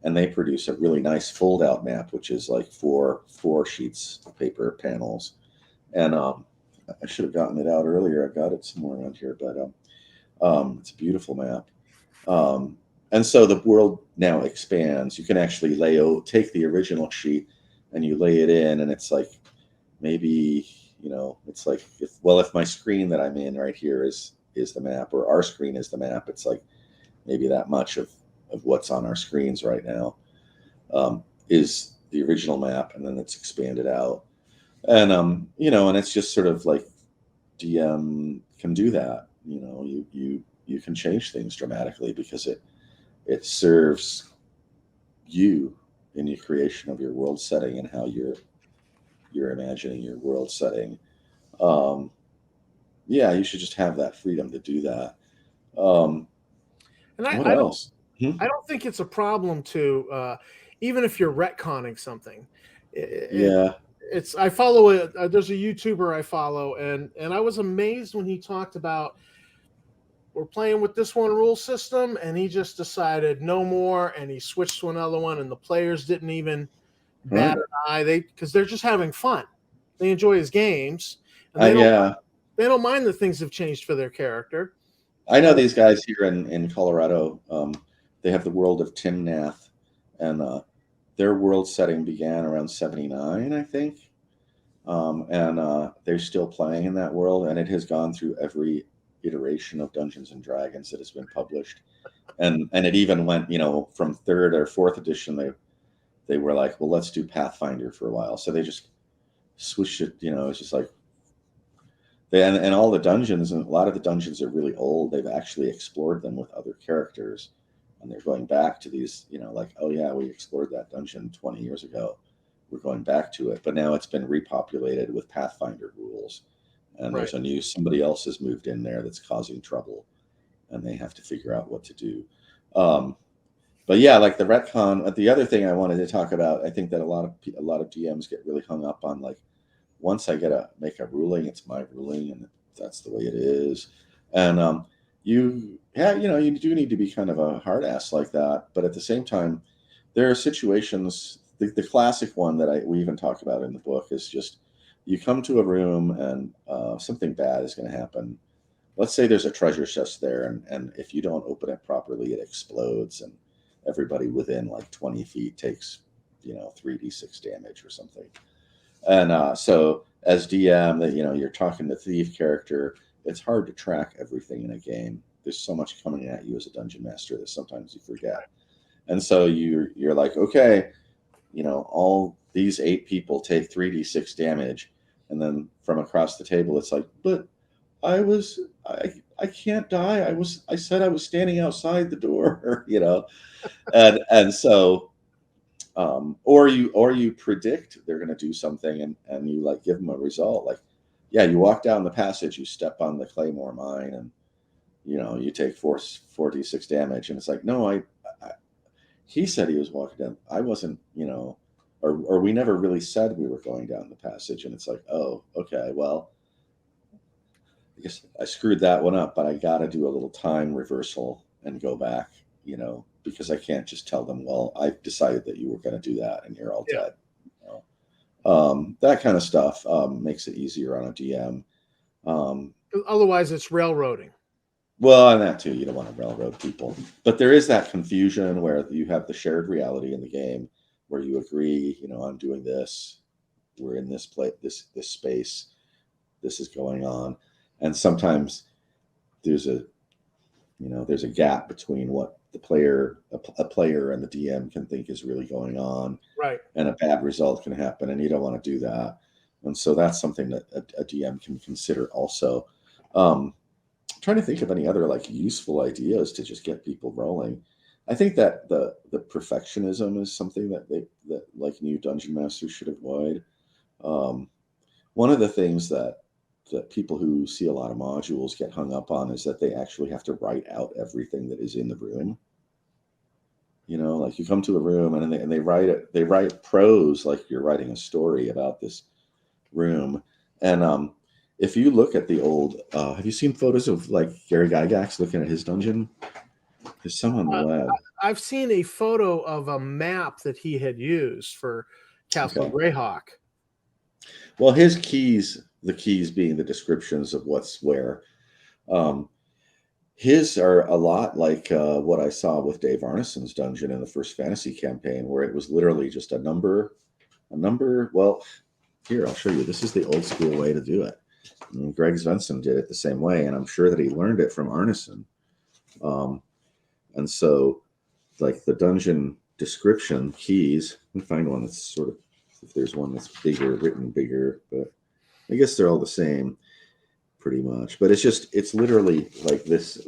and they produce a really nice fold-out map, which is like four sheets of paper panels. And I should have gotten it out earlier. I've got it somewhere around here, but it's a beautiful map. And so the world now expands. You can actually take the original sheet and you lay it in, and it's like, maybe, it's like, if my screen that I'm in right here is the map, or our screen is the map, it's like maybe that much of what's on our screens right now is the original map, and then it's expanded out. And and it's just sort of like DM can do that. You can change things dramatically, because it serves you in your creation of your world setting and how you're imagining your world setting. You should just have that freedom to do that.
And
What else?
I don't think it's a problem to, even if you're retconning something. I follow there's a YouTuber I follow, and I was amazed when he talked about, we're playing with this one rule system, and he just decided no more, and he switched to another one, and the players didn't even bat an eye. Because they're just having fun. They enjoy his games, and they don't mind the things have changed for their character.
I know these guys here in Colorado. They have the world of Timnath, and their world setting began around 79, I think. And they're still playing in that world, and it has gone through every iteration of Dungeons and Dragons that has been published. And it even went, from 3rd or 4th edition, they were like, well, let's do Pathfinder for a while. So they just switched it, it's just like, and all the dungeons, and a lot of the dungeons are really old. They've actually explored them with other characters, and they're going back to these, like, oh yeah, we explored that dungeon 20 years ago. We're going back to it, but now it's been repopulated with Pathfinder rules, and
Right.
somebody else has moved in there that's causing trouble, and they have to figure out what to do. But yeah, like the retcon. The other thing I wanted to talk about, I think that a lot of DMs get really hung up on, like, once I make a ruling, it's my ruling, and that's the way it is. And you do need to be kind of a hard ass like that, but at the same time, there are situations. The classic one that we even talk about in the book is just, you come to a room and something bad is going to happen. Let's say there's a treasure chest there, and if you don't open it properly, it explodes, and everybody within like 20 feet takes 3d6 damage or something. And so as DM, that you're talking to thief character, it's hard to track everything in a game. There's so much coming at you as a dungeon master that sometimes you forget. And so you're like, okay, all these 8 people take 3d6 damage, and then from across the table it's like, but I can't die. I said I was standing outside the door, and so or you predict they're going to do something, and you like give them a result, like, yeah, you walk down the passage, you step on the claymore mine, and you take 4d6 damage, and it's like, no, I he said he was walking down, I wasn't, or we never really said we were going down the passage, and it's like, oh, okay, well, I guess I screwed that one up, but I got to do a little time reversal and go back, because I can't just tell them, well, I decided that you were going to do that and you're all dead. That kind of stuff makes it easier on a DM.
Otherwise, it's railroading.
Well, and that too, you don't want to railroad people. But there is that confusion where you have the shared reality in the game where you agree, I'm doing this, we're in this place, this space, this is going on. And sometimes there's a gap between what a player and the DM can think is really going on,
right?
And a bad result can happen, and you don't want to do that. And so that's something that a DM can consider also. Trying to think of any other like useful ideas to just get people rolling. I think that the perfectionism is something that like new dungeon masters should avoid. One of the things that people who see a lot of modules get hung up on is that they actually have to write out everything that is in the room. Like you come to a room and they write prose like you're writing a story about this room. And if you look at the old, have you seen photos of like Gary Gygax looking at his dungeon? There's some on the web.
I've seen a photo of a map that he had used for Castle Greyhawk.
Well, his keys, the keys being the descriptions of what's where. His are a lot like what I saw with Dave Arneson's dungeon in the first fantasy campaign, where it was literally just a number. Well, here, I'll show you. This is the old school way to do it. Greg Svensson did it the same way, and I'm sure that he learned it from Arneson. And so, like the dungeon description keys, you can find one that's sort of, if there's one that's bigger, written bigger, but I guess they're all the same pretty much. But it's literally like this,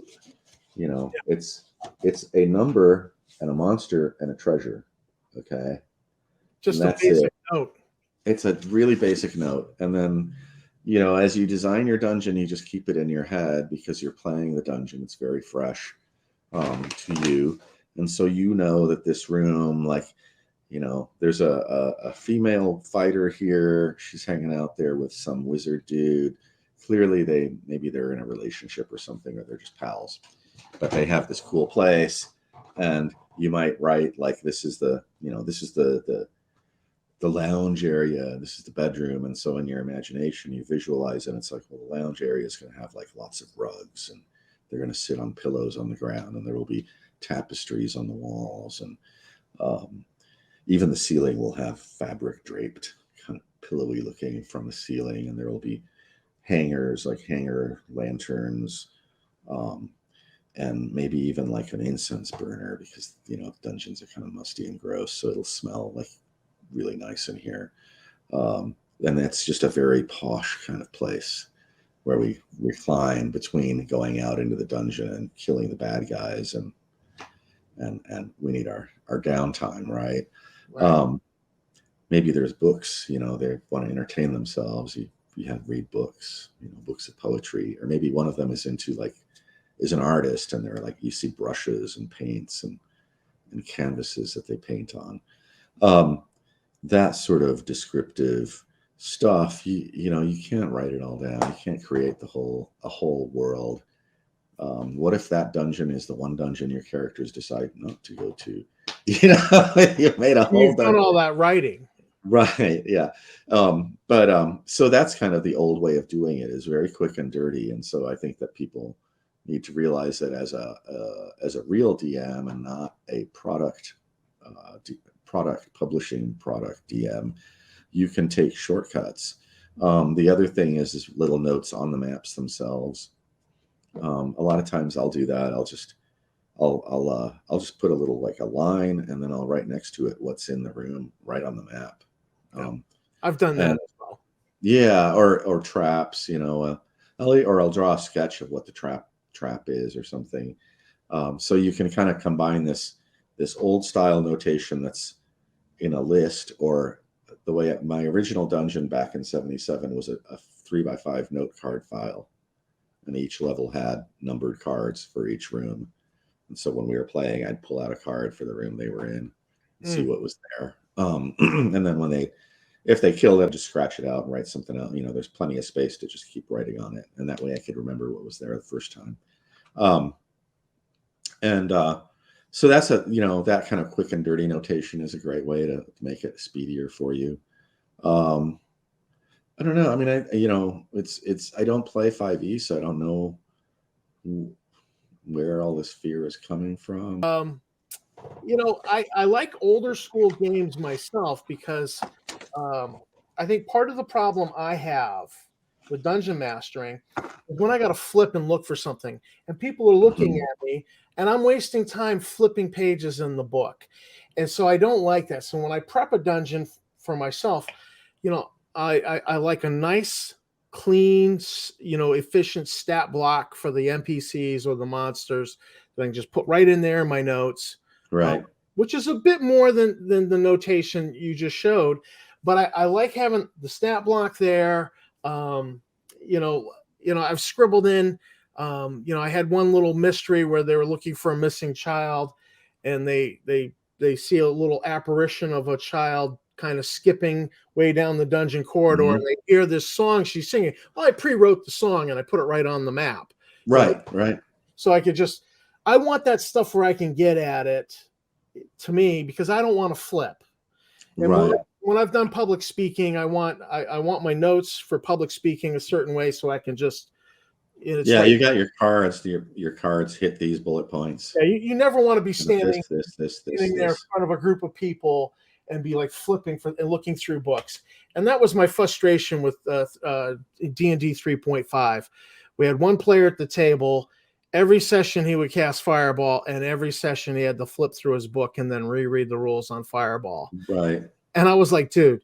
it's a number and a monster and a treasure. Okay.
Just a basic note.
It's a really basic note. And then, as you design your dungeon, you just keep it in your head because you're playing the dungeon. It's very fresh to you. And so that this room, like, there's a female fighter here. She's hanging out there with some wizard dude. Clearly maybe they're in a relationship or something, or they're just pals. But they have this cool place, and you might write like, this is the lounge area, this is the bedroom, and so in your imagination you visualize it, and it's like, well, the lounge area is going to have like lots of rugs, and they're going to sit on pillows on the ground, and there will be tapestries on the walls, and even the ceiling will have fabric draped, kind of pillowy looking from the ceiling, and there will be hangers, like hanger lanterns, and maybe even like an incense burner, because dungeons are kind of musty and gross, so it'll smell like really nice in here. And that's just a very posh kind of place where we recline between going out into the dungeon and killing the bad guys, and we need our downtime, right? Maybe there's books, they want to entertain themselves. You read books, books of poetry, or maybe one of them is an artist, and they're like, you see brushes and paints and canvases that they paint on. That sort of descriptive stuff, you can't write it all down. You can't create a whole world. What if that dungeon is the one dungeon your characters decide not to go to? You made a whole
You've done
dungeon.
all that writing.
Right. Yeah. So that's kind of the old way of doing it, is very quick and dirty. And so I think that people need to realize that as a real DM and not a product publishing product DM, you can take shortcuts. The other thing is little notes on the maps themselves. A lot of times I'll do that. I'll just put a little, like a line, and then I'll write next to it what's in the room right on the map.
I've done that as well.
Yeah, or traps, I'll draw a sketch of what the trap is or something. So you can kind of combine this old style notation that's in a list, or the way my original dungeon back in 77 was a 3x5 note card file, and each level had numbered cards for each room. And so when we were playing, I'd pull out a card for the room they were in and see what was there. And then if they killed it, just scratch it out and write something out. There's plenty of space to just keep writing on it. And that way I could remember what was there the first time. So that's that kind of quick and dirty notation is a great way to make it speedier for you. I don't know. I mean, I don't play 5e, so I don't know where all this fear is coming from.
I like older school games myself because I think part of the problem I have with dungeon mastering is when I got to flip and look for something, and people are looking at me, and I'm wasting time flipping pages in the book. And so I don't like that. So when I prep a dungeon for myself, I like a nice, clean, efficient stat block for the NPCs or the monsters that I can just put right in there in my notes.
Right.
Which is a bit more than the notation you just showed. But I like having the stat block there. I've scribbled in, I had one little mystery where they were looking for a missing child, and they see a little apparition of a child kind of skipping way down the dungeon corridor, and they hear this song she's singing. Well, I pre-wrote the song and I put it right on the map.
Right, right.
So I want that stuff where I can get at it, to me, because I don't want to flip. And
right.
When I've done public speaking, I want my notes for public speaking a certain way so I can just.
You got your cards. Your cards hit these bullet points.
Yeah, you never want to be standing
this
there in front of a group of people and be like flipping and looking through books. And that was my frustration with D&D 3.5. We had one player at the table. Every session he would cast Fireball, and every session he had to flip through his book and then reread the rules on Fireball.
Right.
And I was like, dude,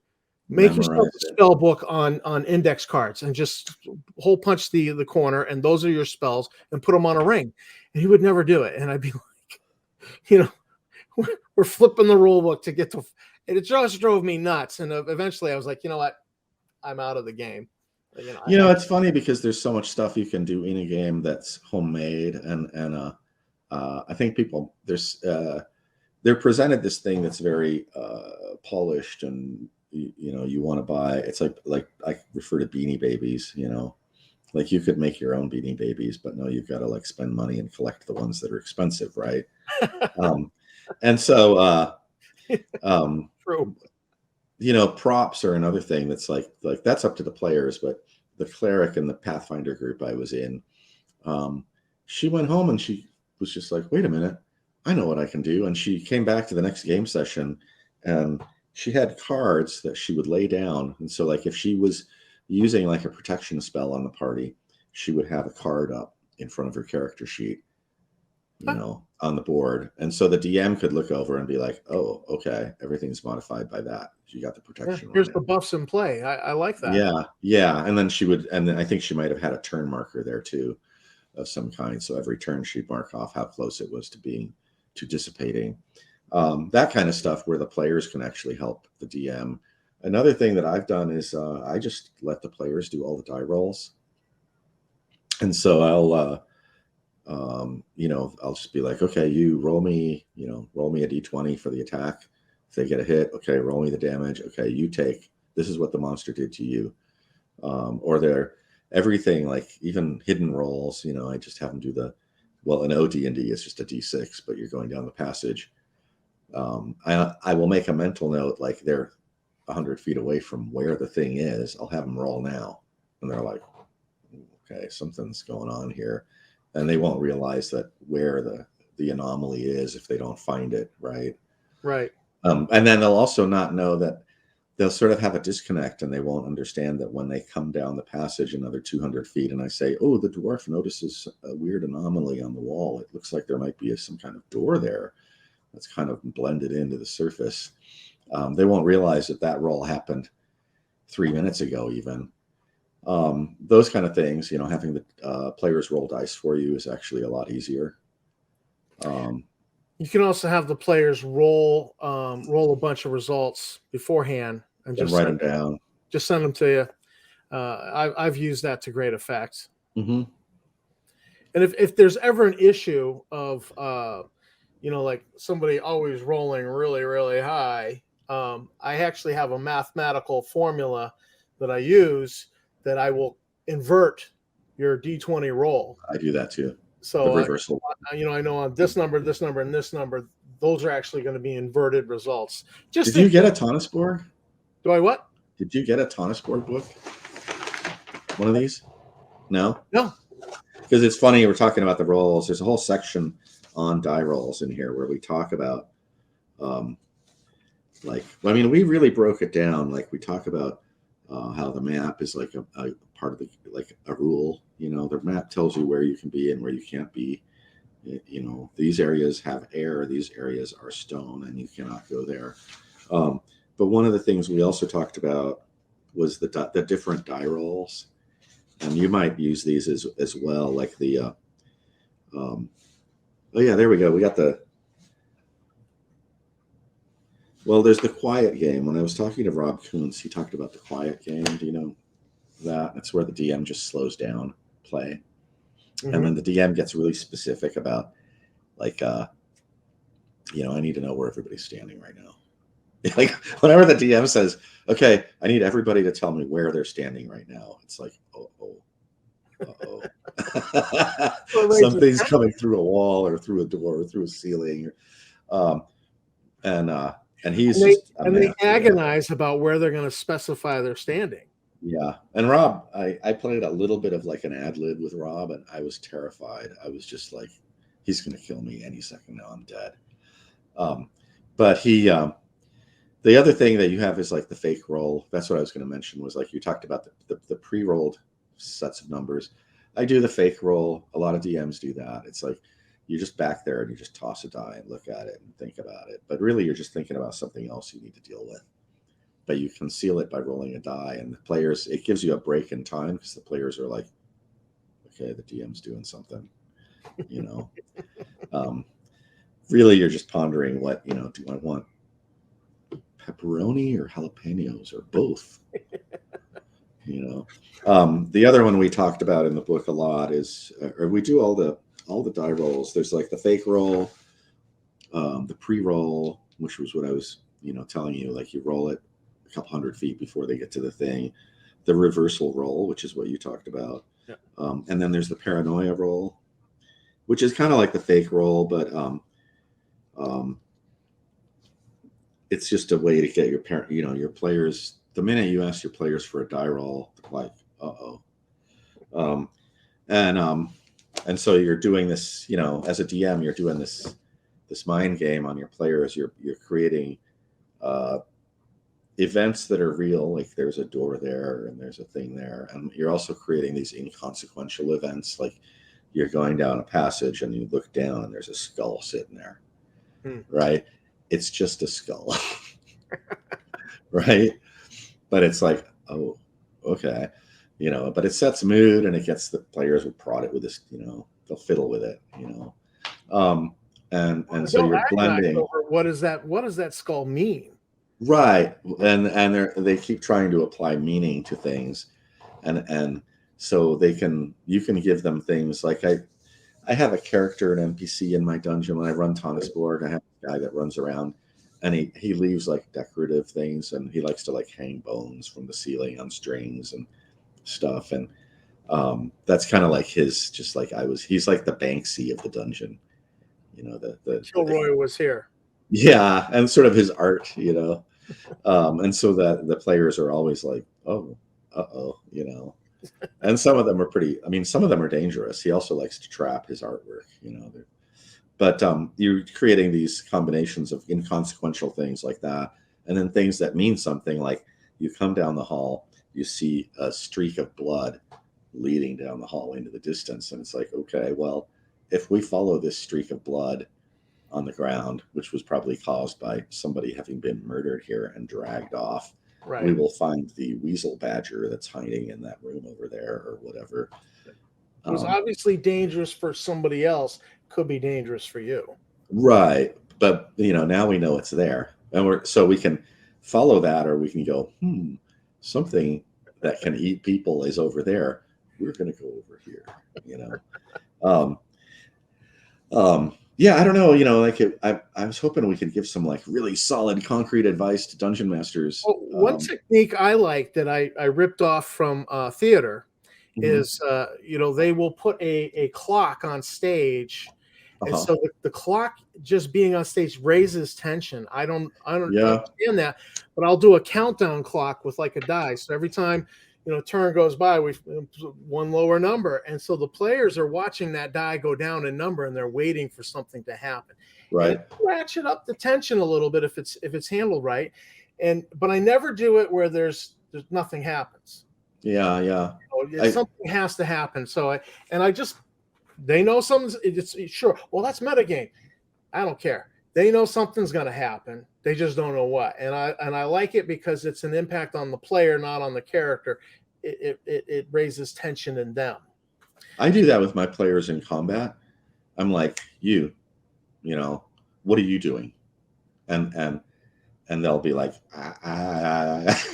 make yourself a spell book on index cards and just hole punch the corner, and those are your spells, and put them on a ring. And he would never do it. And I'd be like, we're flipping the rule book to get to, and it just drove me nuts. And eventually I was like, you know what? I'm out of the game.
It's funny because there's so much stuff you can do in a game that's homemade, and I think people they're presented this thing that's very polished, and you want to buy. It's like I refer to Beanie Babies, like you could make your own Beanie Babies, but no, you've got to spend money and collect the ones that are expensive, right? And so
True.
Props are another thing that's like that's up to the players. But the cleric in the Pathfinder group I was in, she went home and she was just like, wait a minute, I know what I can do. And she came back to the next game session, and she had cards that she would lay down. And so if she was using a protection spell on the party, she would have a card up in front of her character sheet, on the board. And so the DM could look over and be like, oh, okay, everything's modified by that. You got the protection.
Here's the buffs in play. I like that.
Yeah. And then I think she might have had a turn marker there too of some kind. So every turn she'd mark off how close it was to dissipating. That kind of stuff where the players can actually help the DM Another thing that I've done is I just let the players do all the die rolls. And so I'll just be like, okay, you roll me a d20 for the attack. If they get a hit, okay, roll me the damage. Okay, you take, this is what the monster did to you. Or they're everything, like even hidden rolls, I just have them do an OD&D is just a D6, but you're going down the passage. I will make a mental note, like they're 100 feet away from where the thing is. I'll have them roll now. And they're like, okay, something's going on here. And they won't realize that where the anomaly is if they don't find it, right?
Right.
And then they'll also not know that they'll sort of have a disconnect, and they won't understand that when they come down the passage another 200 feet and I say, oh, the dwarf notices a weird anomaly on the wall. It looks like there might be some kind of door there that's kind of blended into the surface. They won't realize that roll happened 3 minutes ago even. Those kind of things, having the players roll dice for you is actually a lot easier.
You can also have the players roll a bunch of results beforehand and just
write them down.
Just send them to you. I've used that to great effect.
Mm-hmm.
And if there's ever an issue of like somebody always rolling really, really high, I actually have a mathematical formula that I use that I will invert your D20 roll.
I do that too.
So
the reversal.
I know on this number, and this number, those are actually going to be inverted results.
Did you get a Tonnesborg?
Do I what?
Did you get a Tonnesborg book? One of these? No?
No.
Because it's funny, we're talking about the rolls. There's a whole section on die rolls in here where we talk about, we really broke it down. Like we talk about how the map is like a part of a rule. The map tells you where you can be and where you can't be. These areas have air, these areas are stone, and you cannot go there. But one of the things we also talked about was the different die rolls, and you might use these as well, like the. There we go. We got there's the quiet game. When I was talking to Rob Kuntz, he talked about the quiet game. Do you know that? That's where the DM just slows down play. Mm-hmm. And then the DM gets really specific about, I need to know where everybody's standing right now. Like, whenever the DM says, okay, I need everybody to tell me where they're standing right now, it's like, uh-oh. Something's coming through a wall or through a door or through a ceiling. And they
agonize about where they're going to specify their standing.
Yeah. And Rob, I played a little bit of like an ad lib with Rob, and I was terrified. I was just like, he's going to kill me any second now. I'm dead. But the other thing that you have is like the fake roll. That's what I was going to mention, was like you talked about the pre-rolled sets of numbers. I do the fake roll. A lot of DMs do that. It's like you're just back there and you just toss a die and look at it and think about it. But really, you're just thinking about something else you need to deal with. But you conceal it by rolling a die, and the players, it gives you a break in time because the players are like, okay, the DM's doing something, really, you're just pondering what, do I want pepperoni or jalapenos or both? The other one we talked about in the book a lot is, or we do all the die rolls. There's like the fake roll, the pre-roll, which was what I was, telling you, like you roll it a couple 100 feet before they get to the thing. The reversal roll, which is what you talked about. Yeah. And then there's the paranoia roll, which is kind of like the fake roll, but it's just a way to get your players. The minute you ask your players for a die roll, like, and so you're doing this, as a DM, you're doing this mind game on your players. You're creating events that are real, like there's a door there and there's a thing there, and you're also creating these inconsequential events, like you're going down a passage and you look down and there's a skull sitting there, right? It's just a skull, right? But it's like, oh, okay, but it sets mood and it gets the players will prod it with this, they'll fiddle with it, and so you're blending.
What does that skull mean?
Right, and they keep trying to apply meaning to things, and so you can give them things like I have a character, an NPC in my dungeon when I run Board. I have a guy that runs around, and he leaves like decorative things, and he likes to like hang bones from the ceiling on strings and stuff, and that's kind of like his, just like he's like the Banksy of the dungeon, you know,
Kilroy was here.
yeah, and sort of his art, you know. And so that the players are always like, oh, you know. And some of them are I mean, some of them are dangerous. He also likes to trap his artwork, you know. But you're creating these combinations of inconsequential things like that, and then things that mean something, like you come down the hall, you see a streak of blood leading down the hall into the distance, and it's like, okay, well, if we follow this streak of blood on the ground, which was probably caused by somebody having been murdered here and dragged off,
Right.
we will find the weasel badger that's hiding in that room over there or whatever.
It was obviously dangerous for somebody else, could be dangerous for you.
Right. But, you know, now we know it's there. And so we can follow that, or we can go, something that can eat people is over there. We're going to go over here, you know. Yeah, I don't know. You know, like I was hoping we could give some like really solid, concrete advice to dungeon masters.
Well, one technique I like that I ripped off from theater is, you know, they will put a clock on stage, and so the clock just being on stage raises tension. I don't understand that, but I'll do a countdown clock with like a die. So every time, you know, turn goes by, we one lower number, and so the players are watching that die go down in number, and they're waiting for something to happen.
Right.
And ratchet up the tension a little bit if it's handled right, but I never do it where there's nothing happens.
Yeah.
You know, something has to happen. So they know something's. It's sure. Well, that's metagame. I don't care. They know something's going to happen. They just don't know what. And I like it because it's an impact on the player, not on the character. It raises tension in them.
I do that with my players in combat. I'm like, you know, what are you doing? And they'll be like,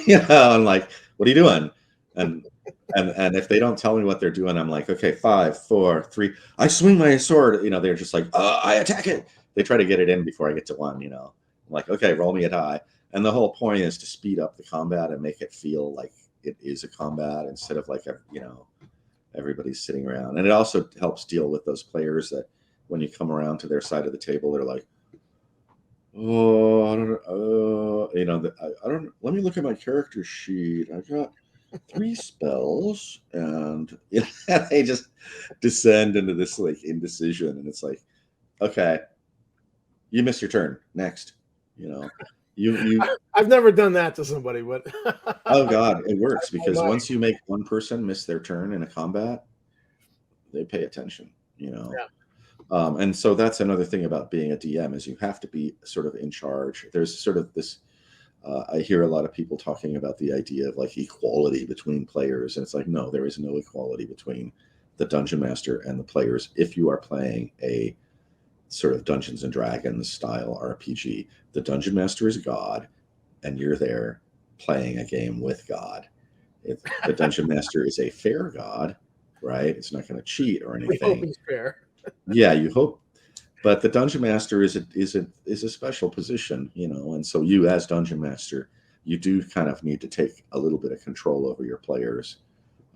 you know, I'm like, what are you doing? And if they don't tell me what they're doing, I'm like, okay, 5, 4, 3. I swing my sword. You know, they're just like, I attack it. They try to get it in before I get to 1. You know, I'm like, okay, roll me a die. And the whole point is to speed up the combat and make it feel like it is a combat instead of like you know, everybody's sitting around. And it also helps deal with those players that when you come around to their side of the table, they're like, oh, I don't you know, I don't. Let me look at my character sheet. I got 3 spells, and you know, they just descend into this like indecision, and it's like, okay, you missed your turn. Next, you know, you.
I've never done that to somebody, but
oh god, it works because once you make one person miss their turn in a combat, they pay attention. You know.
Yeah.
And so that's another thing about being a DM is you have to be sort of in charge. There's sort of this. I hear a lot of people talking about the idea of like equality between players, and it's like, no, there is no equality between the dungeon master and the players. If you are playing a sort of Dungeons and Dragons style RPG, the dungeon master is God, and you're there playing a game with God. The dungeon master is a fair God, right? It's not going to cheat or anything.
We hope he's fair.
Yeah, you hope, but the dungeon master is a special position, you know, and so you as dungeon master, you do kind of need to take a little bit of control over your players,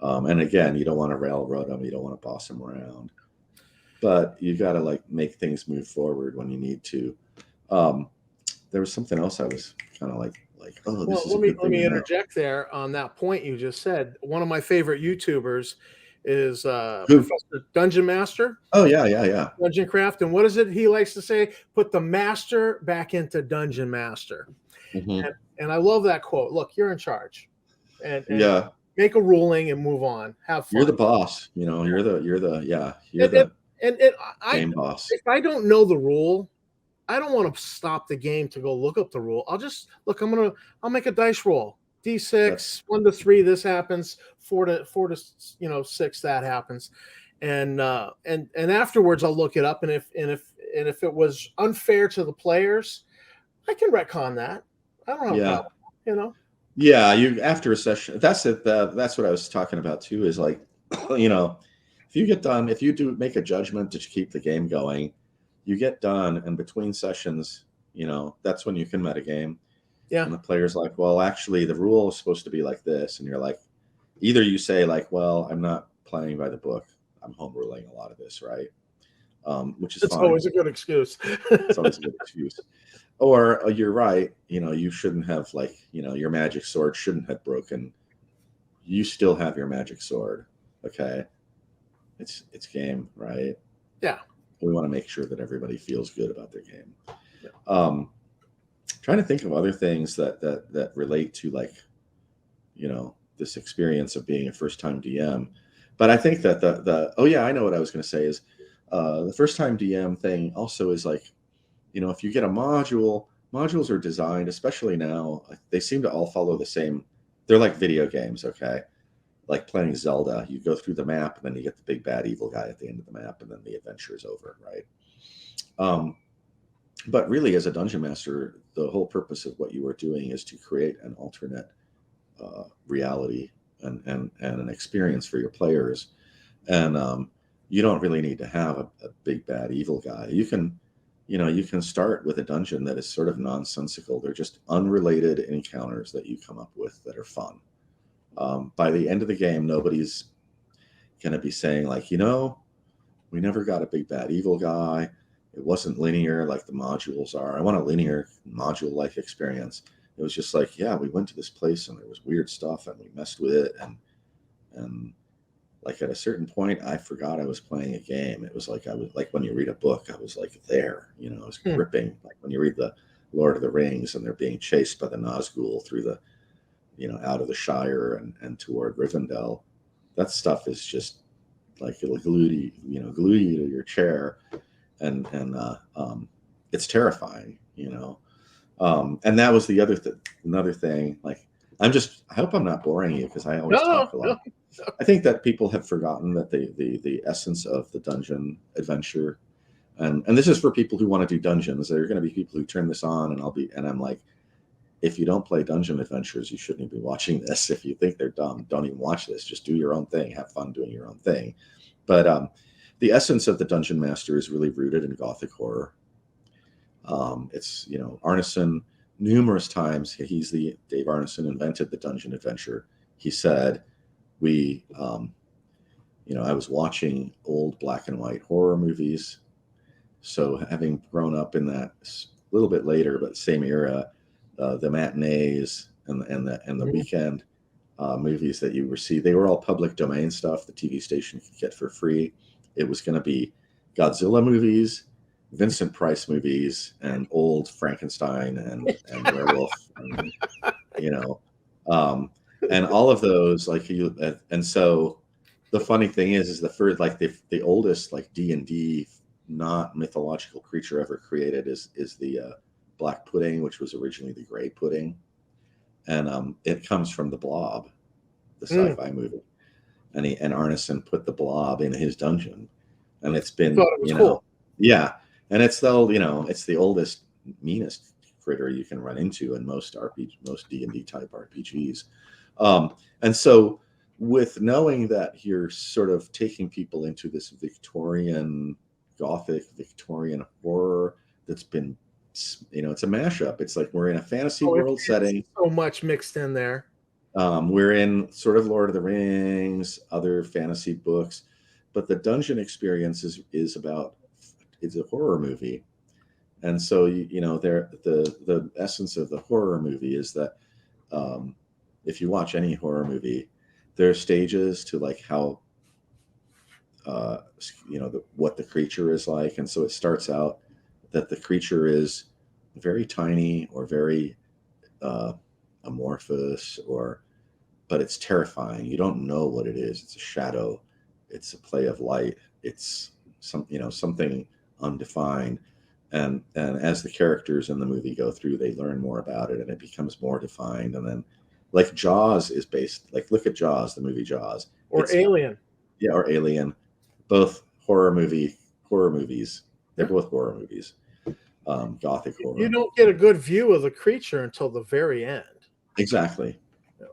and again, you don't want to railroad them, you don't want to boss them around, but you got to like make things move forward when you need to. There was something else I was kind of like, oh, this is.
Let me interject there on that point you just said. One of my favorite YouTubers is Professor Dungeon Master.
Oh yeah.
Dungeon Craft, and what is it he likes to say? Put the master back into Dungeon Master.
Mm-hmm.
And I love that quote. Look, you're in charge, and
yeah,
make a ruling and move on. Have fun.
You're the boss. You know, you're the game boss.
If I don't know the rule, I don't want to stop the game to go look up the rule. I'll just look. I'll make a dice roll. D6, 1 to 3, this happens. 4 to 6, that happens, and afterwards I'll look it up. And if it was unfair to the players, I can retcon that. I don't have a
Yeah.
problem. You know.
Yeah, you after a session, that's it. That's what I was talking about too. Is like, you know, if you get done, if you do make a judgment to keep the game going, you get done, and between sessions, you know, that's when you can metagame.
Yeah.
And the player's like, well, actually, the rule is supposed to be like this, and you're like, either you say like, well, I'm not playing by the book, I'm home ruling a lot of this, right? Which is
It's
fine.
always a good excuse.
It's always a good excuse. Or you're right, you know, you shouldn't have like, you know, your magic sword shouldn't have broken. You still have your magic sword. Okay. It's game, right?
Yeah.
We want to make sure that everybody feels good about their game.
Yeah.
Trying to think of other things that relate to like, you know, this experience of being a first time DM. But I think that the oh yeah, I know what I was going to say is the first time DM thing also is like, you know, if you get a modules are designed, especially now, they seem to all follow the same. They're like video games, okay? Like playing Zelda, you go through the map and then you get the big bad evil guy at the end of the map, and then the adventure is over, right? But really, as a dungeon master, the whole purpose of what you are doing is to create an alternate reality and an experience for your players. And you don't really need to have a big bad evil guy. You can, you know, you can start with a dungeon that is sort of nonsensical. They're just unrelated encounters that you come up with that are fun. By the end of the game, nobody's going to be saying like, you know, we never got a big bad evil guy. It wasn't linear like the modules are. I want a linear module-like experience. It was just like, yeah, we went to this place and there was weird stuff and we messed with it. And like at a certain point, I forgot I was playing a game. It was like I was like when you read a book, I was like there, you know, I was gripping. Like when you read the Lord of the Rings and they're being chased by the Nazgul through the, you know, out of the Shire and toward Rivendell. That stuff is just like it'll glue you to your chair, and it's terrifying, you know. And that was the another thing. Like I hope I'm not boring you because I always talk a lot.
No.
I think that people have forgotten that the essence of the dungeon adventure, and this is for people who want to do dungeons. There are going to be people who turn this on, and I'm like, if you don't play dungeon adventures, you shouldn't be watching this. If you think they're dumb, don't even watch this. Just do your own thing. Have fun doing your own thing. But the essence of the dungeon master is really rooted in Gothic horror. It's, you know, Arneson numerous times. Dave Arneson invented the dungeon adventure. He said, you know, I was watching old black and white horror movies. So having grown up in that a little bit later, but same era, the matinees and the weekend movies that you receive, they were all public domain stuff the TV station could get for free. It was going to be Godzilla movies, Vincent Price movies, and old Frankenstein and werewolf, and, you know, and all of those and so the funny thing is the first, like the oldest like D&D not mythological creature ever created is the black pudding, which was originally the gray pudding, and it comes from the Blob, the sci-fi movie, and Arneson put the Blob in his dungeon, and it's been, you know, cool. Yeah, and it's the oldest, meanest critter you can run into in most D&D type RPGs, and so with knowing that you're sort of taking people into this Victorian Gothic Victorian horror that's been, you know, it's a mashup. It's like we're in a fantasy world setting.
So much mixed in there.
We're in sort of Lord of the Rings, other fantasy books, but the dungeon experience is a horror movie. And so, you know, the essence of the horror movie is that if you watch any horror movie, there are stages to like how, you know, what the creature is like. And so it starts out that the creature is very tiny or very amorphous, but it's terrifying. You don't know what it is. It's a shadow. It's a play of light. It's something undefined. And as the characters in the movie go through, they learn more about it and it becomes more defined. And then like Jaws is based, like look at Jaws, the movie Jaws.
Or Alien.
Yeah, or Alien. Both horror movies. They're both horror movies. Gothic
You
horror.
don't get a good view of the creature until the very end.
Exactly.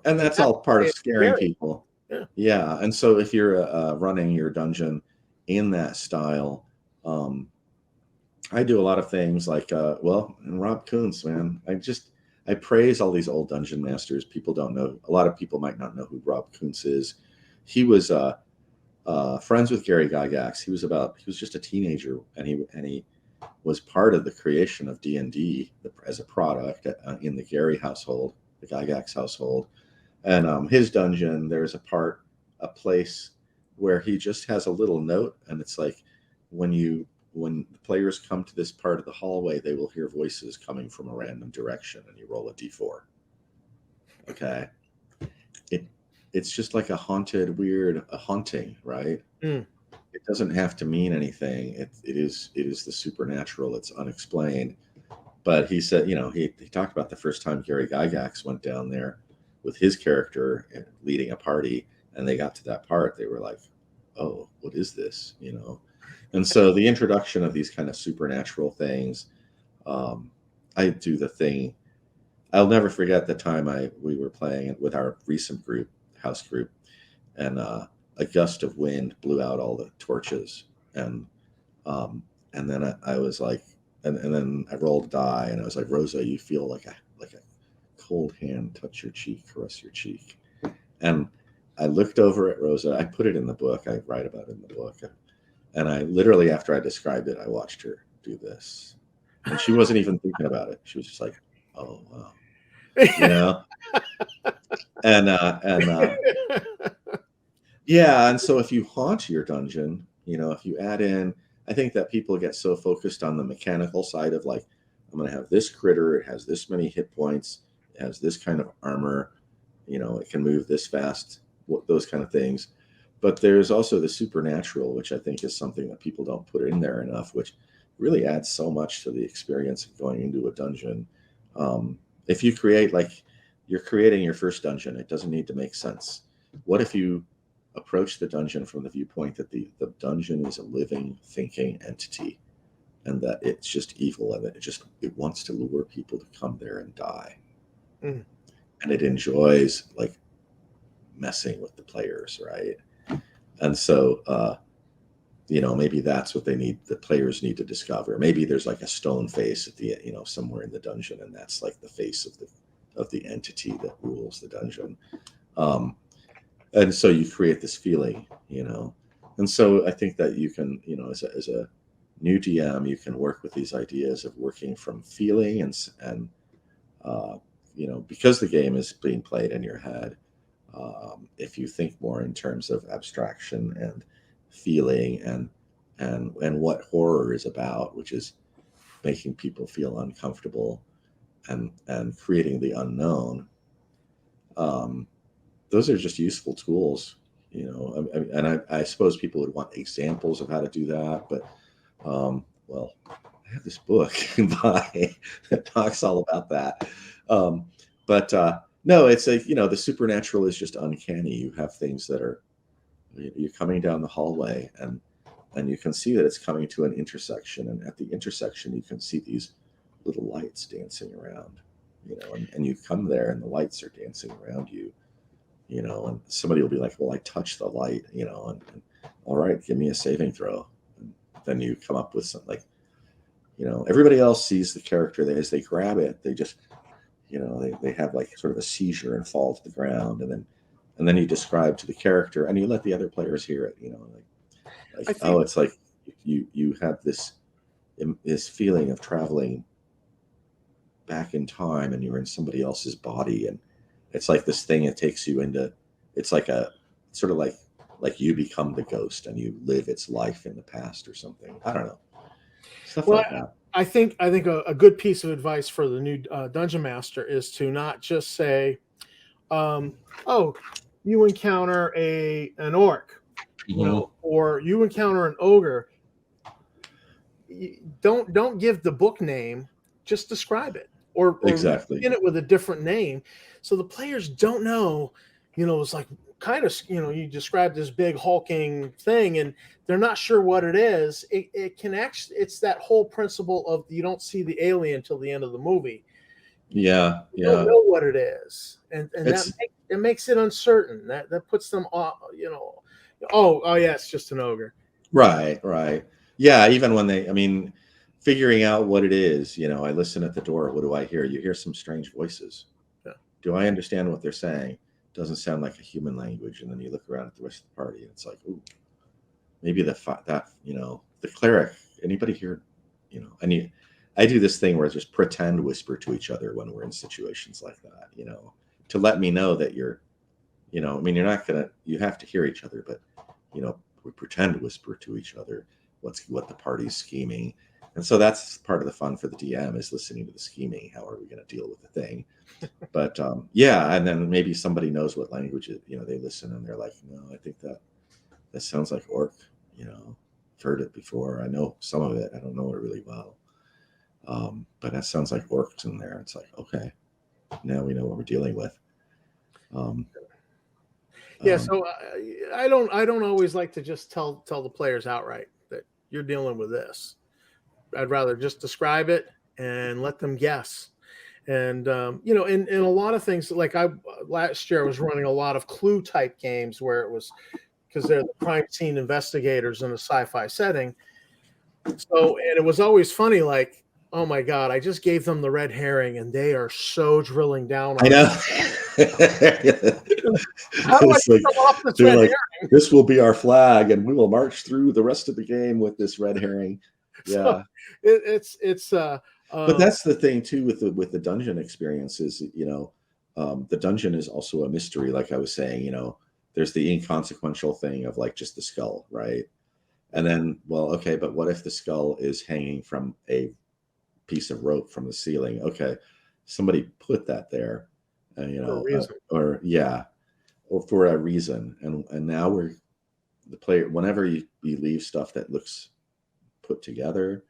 And that's
That's
all part
why
of
it's
scaring
scary.
people.
Yeah.
Yeah. And so if you're running your dungeon in that style, I do a lot of things like, and Rob Kuntz, man, I praise all these old dungeon masters. People don't know. A lot of people might not know who Rob Kuntz is. He was friends with Gary Gygax. He was just a teenager, and he was part of the creation of D&D as a product in the Gary household, the Gygax household. And his dungeon, there's a place where he just has a little note, and it's like when the players come to this part of the hallway, they will hear voices coming from a random direction, and you roll a d4. Okay, it's just like a haunting, right?
Mm.
It doesn't have to mean anything. It is the supernatural. It's unexplained. But he said, he talked about the first time Gary Gygax went down there with his character leading a party, and they got to that part, they were like, oh, what is this? And so the introduction of these kind of supernatural things, I do the thing. I'll never forget the time we were playing with our recent house group, and a gust of wind blew out all the torches, and then I was like, and then I rolled a die, and I was like, Rosa, you feel like a cold hand touch your cheek, caress your cheek. And I looked over at Rosa. I put it in the book. I write about it in the book. And I literally, after I described it, I watched her do this. And she wasn't even thinking about it. She was just like, oh, wow. Yeah. And so if you haunt your dungeon, if you add in, I think that people get so focused on the mechanical side of like, I'm going to have this critter. It has this many hit points. It has this kind of armor. It can move this fast, those kind of things. But there's also the supernatural, which I think is something that people don't put in there enough, which really adds so much to the experience of going into a dungeon. If you create, like, you're creating your first dungeon, it doesn't need to make sense. What if you approach the dungeon from the viewpoint that the dungeon is a living, thinking entity, and that it's just evil, and that it wants to lure people to come there and die.
Mm.
And it enjoys like messing with the players, right? And so maybe that's what the players need to discover. Maybe there's like a stone face at the somewhere in the dungeon, and that's like the face of the entity that rules the dungeon. And so you create this feeling, and so I think that you can, as a new DM, you can work with these ideas of working from feeling and because the game is being played in your head. If you think more in terms of abstraction and feeling and what horror is about, which is making people feel uncomfortable and creating the unknown, those are just useful tools, and I suppose people would want examples of how to do that, but well, I have this book that talks all about that. But no, it's like, the supernatural is just uncanny. You have things that you're coming down the hallway, and you can see that it's coming to an intersection. And at the intersection, you can see these little lights dancing around, and you come there and the lights are dancing around you, and somebody will be like, well, I touched the light, and all right, give me a saving throw. And then you come up with something like, everybody else sees the character as they grab it, they just, they have like sort of a seizure and fall to the ground, and then you describe to the character, and you let the other players hear it, oh, it's like you have this feeling of traveling back in time, and you're in somebody else's body, and it's like this thing that takes you into, it's like a sort of like you become the ghost and you live its life in the past or something. I don't know, stuff like that.
I think a good piece of advice for the new dungeon master is to not just say, oh, you encounter an orc, or you encounter an ogre. Don't give the book name, just describe it, or
Exactly.
in it with a different name, so the players don't know. It's like, kind of, you described this big hulking thing, and they're not sure what it is. It can actually, it's that whole principle of you don't see the alien till the end of the movie.
Yeah,
You don't know what it is, and it makes it uncertain. That puts them off. Oh yeah, it's just an ogre.
Right. Yeah, even when I mean, figuring out what it is, I listen at the door. What do I hear? You hear some strange voices.
Yeah.
Do I understand what they're saying? Doesn't sound like a human language. And then you look around at the rest of the party, and it's like, ooh, maybe the cleric. Anybody here? I do this thing where I just pretend whisper to each other when we're in situations like that. To let me know that you're you're not gonna. You have to hear each other, but we pretend to whisper to each other what the party's scheming. And so that's part of the fun for the DM is listening to the scheming. How are we going to deal with the thing? But yeah, and then maybe somebody knows what language they listen and they're like, no, I think that sounds like orc. I've heard it before. I know some of it. I don't know it really well. But that sounds like orcs in there. It's like, okay, now we know what we're dealing with.
So I don't always like to just tell the players outright that you're dealing with this. I'd rather just describe it and let them guess. And in a lot of things, like last year I was running a lot of clue type games where it was because they're the crime scene investigators in a sci-fi setting. So, and it was always funny, like, oh my God, I just gave them the red herring and they are so drilling down on
I know.
How do I get them off this red herring?
This will be our flag and we will march through the rest of the game with this red herring. Yeah.
So
but that's the thing too with the dungeon experiences, the dungeon is also a mystery. Like I was saying, there's the inconsequential thing of like just the skull, right? And then, well, okay, but what if the skull is hanging from a piece of rope from the ceiling? Okay, somebody put that there, or for a reason. And now the player, whenever you leave stuff that looks put together,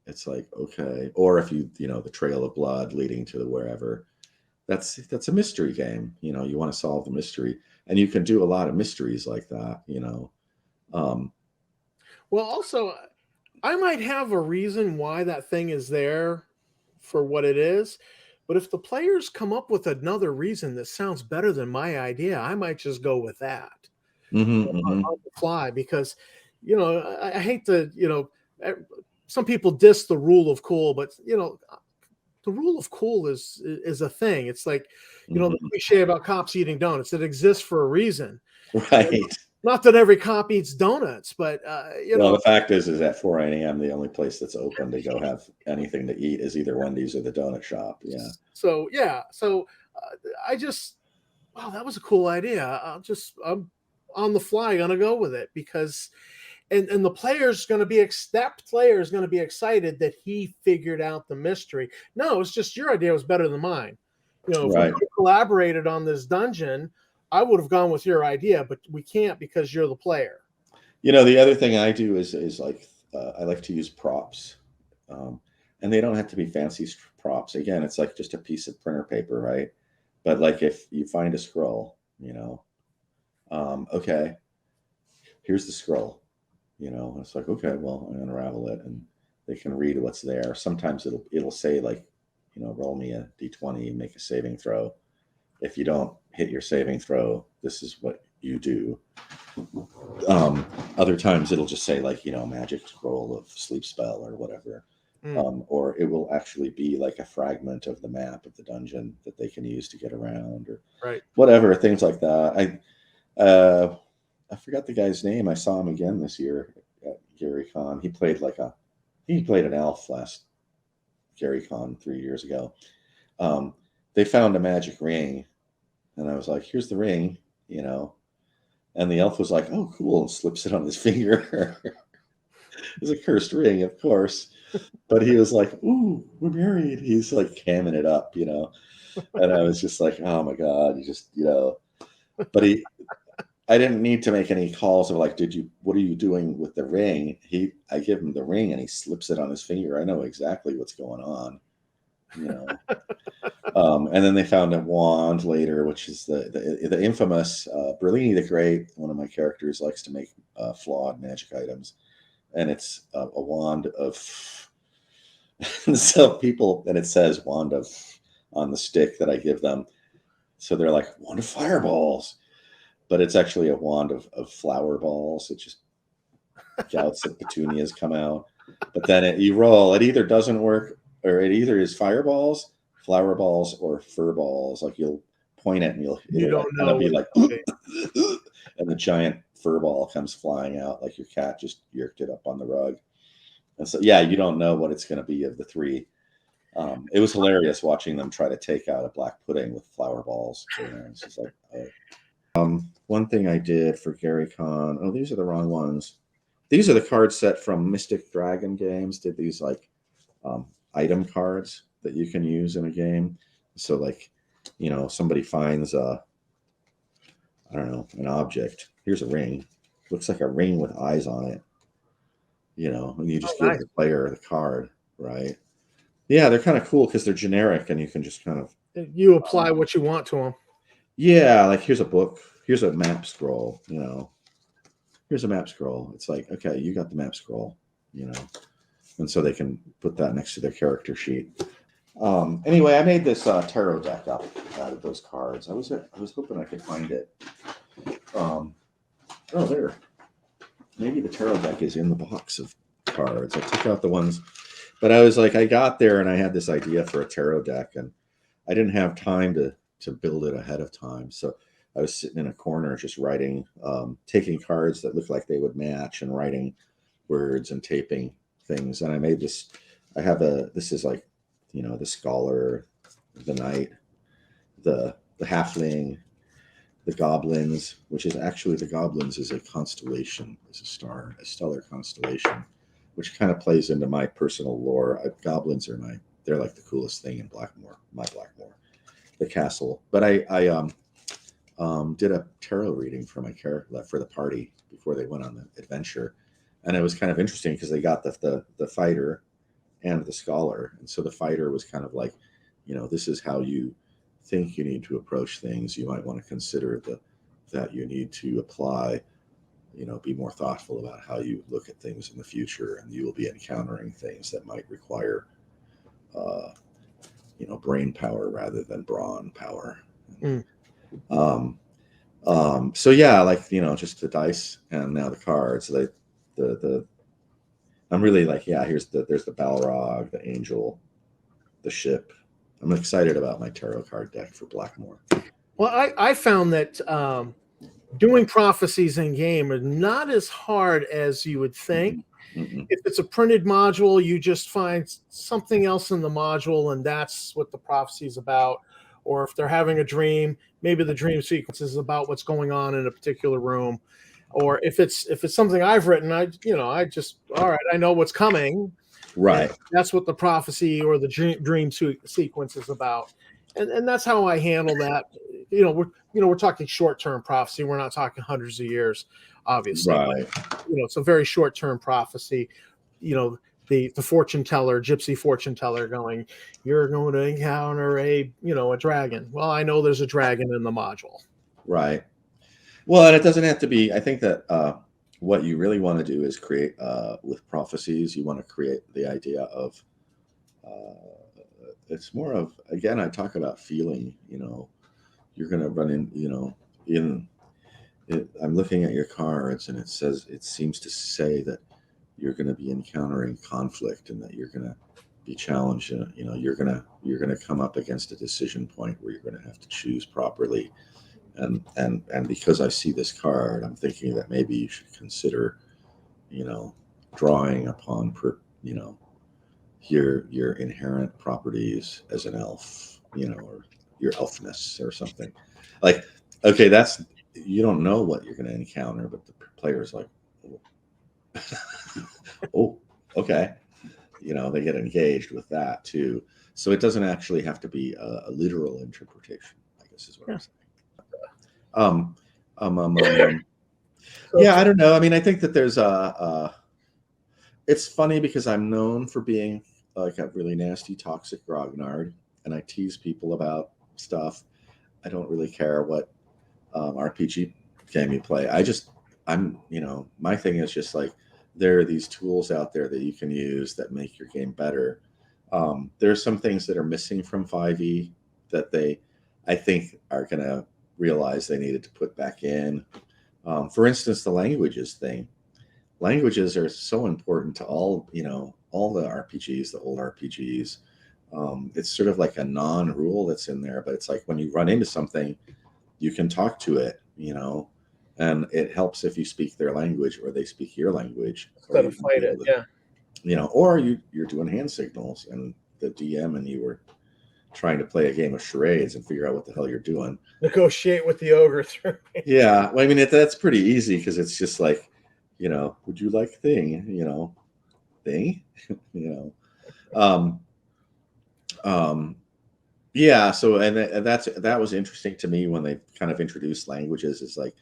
it's like, okay. Or if the trail of blood leading to wherever, that's a mystery game. You want to solve the mystery, and you can do a lot of mysteries like that.
Well, also, I might have a reason why that thing is there for what it is, but if the players come up with another reason that sounds better than my idea, I might just go with that on the fly because, I hate to, some people diss the rule of cool, but the rule of cool is a thing. It's like, the cliche about cops eating donuts. It exists for a reason.
Right.
Not that every cop eats donuts, but
the fact is at 4 a.m. the only place that's open to go have anything to eat is either Wendy's or the donut shop. Yeah.
So I just, wow, that was a cool idea. I'm on the fly gonna go with it because, and the player's gonna be that player is gonna be excited that he figured out the mystery. No, it's just your idea was better than mine. If
right.
we collaborated on this dungeon, I would have gone with your idea, but we can't because you're the player.
The other thing I do is like I like to use props, and they don't have to be fancy props. Again, it's like just a piece of printer paper, right? But like if you find a scroll, okay, here's the scroll, it's like, okay, well, I unravel it, and they can read what's there. Sometimes it'll say like, roll me a d20, make a saving throw. If you don't hit your saving throw, this is what you do. Other times it'll just say like, magic scroll of sleep spell or whatever. Or it will actually be like a fragment of the map of the dungeon that they can use to get around or whatever, things like that. I forgot the guy's name. I saw him again this year at Gary Con. He played an elf last Gary Con 3 years ago. They found a magic ring. And I was like, here's the ring, and the elf was like, oh, cool, and slips it on his finger. It's a cursed ring, of course. But he was like, ooh, we're married. He's like camming it up, And I was just like, oh my God, you just, but I didn't need to make any calls of like, what are you doing with the ring? I give him the ring and he slips it on his finger. I know exactly what's going on, And then they found a wand later, which is the infamous Berlini the Great. One of my characters likes to make flawed magic items, and it's a wand of. So people, and it says wand of on the stick that I give them. So they're like, wand of fireballs, but it's actually a wand of flower balls. It just gouts of petunias come out, but then you roll. It either doesn't work, or it either is fireballs, flower balls, or fur balls. Like you'll point it and it'll like, kind of be like, and the giant fur ball comes flying out like your cat just yerked it up on the rug. And so, yeah, you don't know what it's going to be of the three. It was hilarious watching them try to take out a black pudding with flower balls. It's just like, one thing I did for Gary Con. Oh, these are the wrong ones. These are the card set from Mystic Dragon Games. Did these like item cards that you can use in a game. So like, somebody finds I don't know, an object. Here's a ring. Looks like a ring with eyes on it. And you just give the player the card, right? Yeah, they're kind of cool because they're generic and you can just kind of
you apply what you want to them.
Yeah, like here's a book, here's a map scroll, here's a map scroll. It's like, okay, you got the map scroll, and so they can put that next to their character sheet. Anyway, I made this tarot deck up out of those cards. I was hoping I could find it. Oh, there. Maybe the tarot deck is in the box of cards. I took out the ones, but I was like, I got there and I had this idea for a tarot deck, and I didn't have time to build it ahead of time. So I was sitting in a corner just writing, taking cards that looked like they would match and writing words and taping things. And I made this. This is like, the scholar, the knight, the halfling, the goblins, which is actually, the goblins is a constellation, is a star, a stellar constellation, which kind of plays into my personal lore. Goblins are they're like the coolest thing in Blackmoore, my Blackmoore, the castle. But I did a tarot reading for my character, for the party before they went on the adventure. And it was kind of interesting because they got the fighter and the scholar. And so the fighter was kind of like, this is how you think you need to approach things. You might want to consider that you need to apply, be more thoughtful about how you look at things in the future, and you will be encountering things that might require, brain power rather than brawn power. So yeah, like, just the dice and now the cards. I'm really like, yeah, there's the Balrog, the angel, the ship. I'm excited about my tarot card deck for Blackmoore.
Well, I found that doing prophecies in game are not as hard as you would think.
Mm-mm.
If it's a printed module, you just find something else in the module, and that's what the prophecy is about. Or if they're having a dream, maybe the dream sequence is about what's going on in a particular room. Or if it's something I've written, I just, all right, I know what's coming.
Right.
That's what the prophecy or the dream sequence is about. And that's how I handle that. We're talking short-term prophecy. We're not talking hundreds of years, obviously.
Right.
But, it's a very short-term prophecy. The fortune teller, gypsy fortune teller going, you're going to encounter a dragon. Well, I know there's a dragon in the module.
Right. Well, and it doesn't have to be. I think that what you really want to do is create, with prophecies, you want to create the idea of, it's more of, again, I talk about feeling, you're going to run in, I'm looking at your cards, and it seems to say that you're going to be encountering conflict, and that you're going to be challenged. You're going to come up against a decision point where you're going to have to choose properly. And because I see this card, I'm thinking that maybe you should consider, drawing upon your inherent properties as an elf, or your elfness or something. Like, okay, you don't know what you're going to encounter, but the player's like, oh, okay. They get engaged with that too. So it doesn't actually have to be a literal interpretation, I guess is what I'm saying. Yeah, I don't know. I mean, I think that there's it's funny because I'm known for being like a really nasty, toxic grognard. and I tease people about stuff. I don't really care what RPG game you play. My thing is just like, there are these tools out there that you can use that make your game better. There's some things that are missing from 5e that I think, are going to realize they needed to put back in. For instance, the languages thing. Languages are so important to all the RPGs, the old RPGs. It's sort of like a non-rule that's in there, but it's like when you run into something, you can talk to it, and it helps if you speak their language or they speak your language.
Instead of fight it, yeah.
Or you're doing hand signals and the DM and you were trying to play a game of charades and figure out what the hell you're doing.
Negotiate with the ogre through.
Yeah, well, I mean, that's pretty easy because it's just like, would you like thing, thing, yeah. So, and that was interesting to me when they kind of introduced languages. It's like,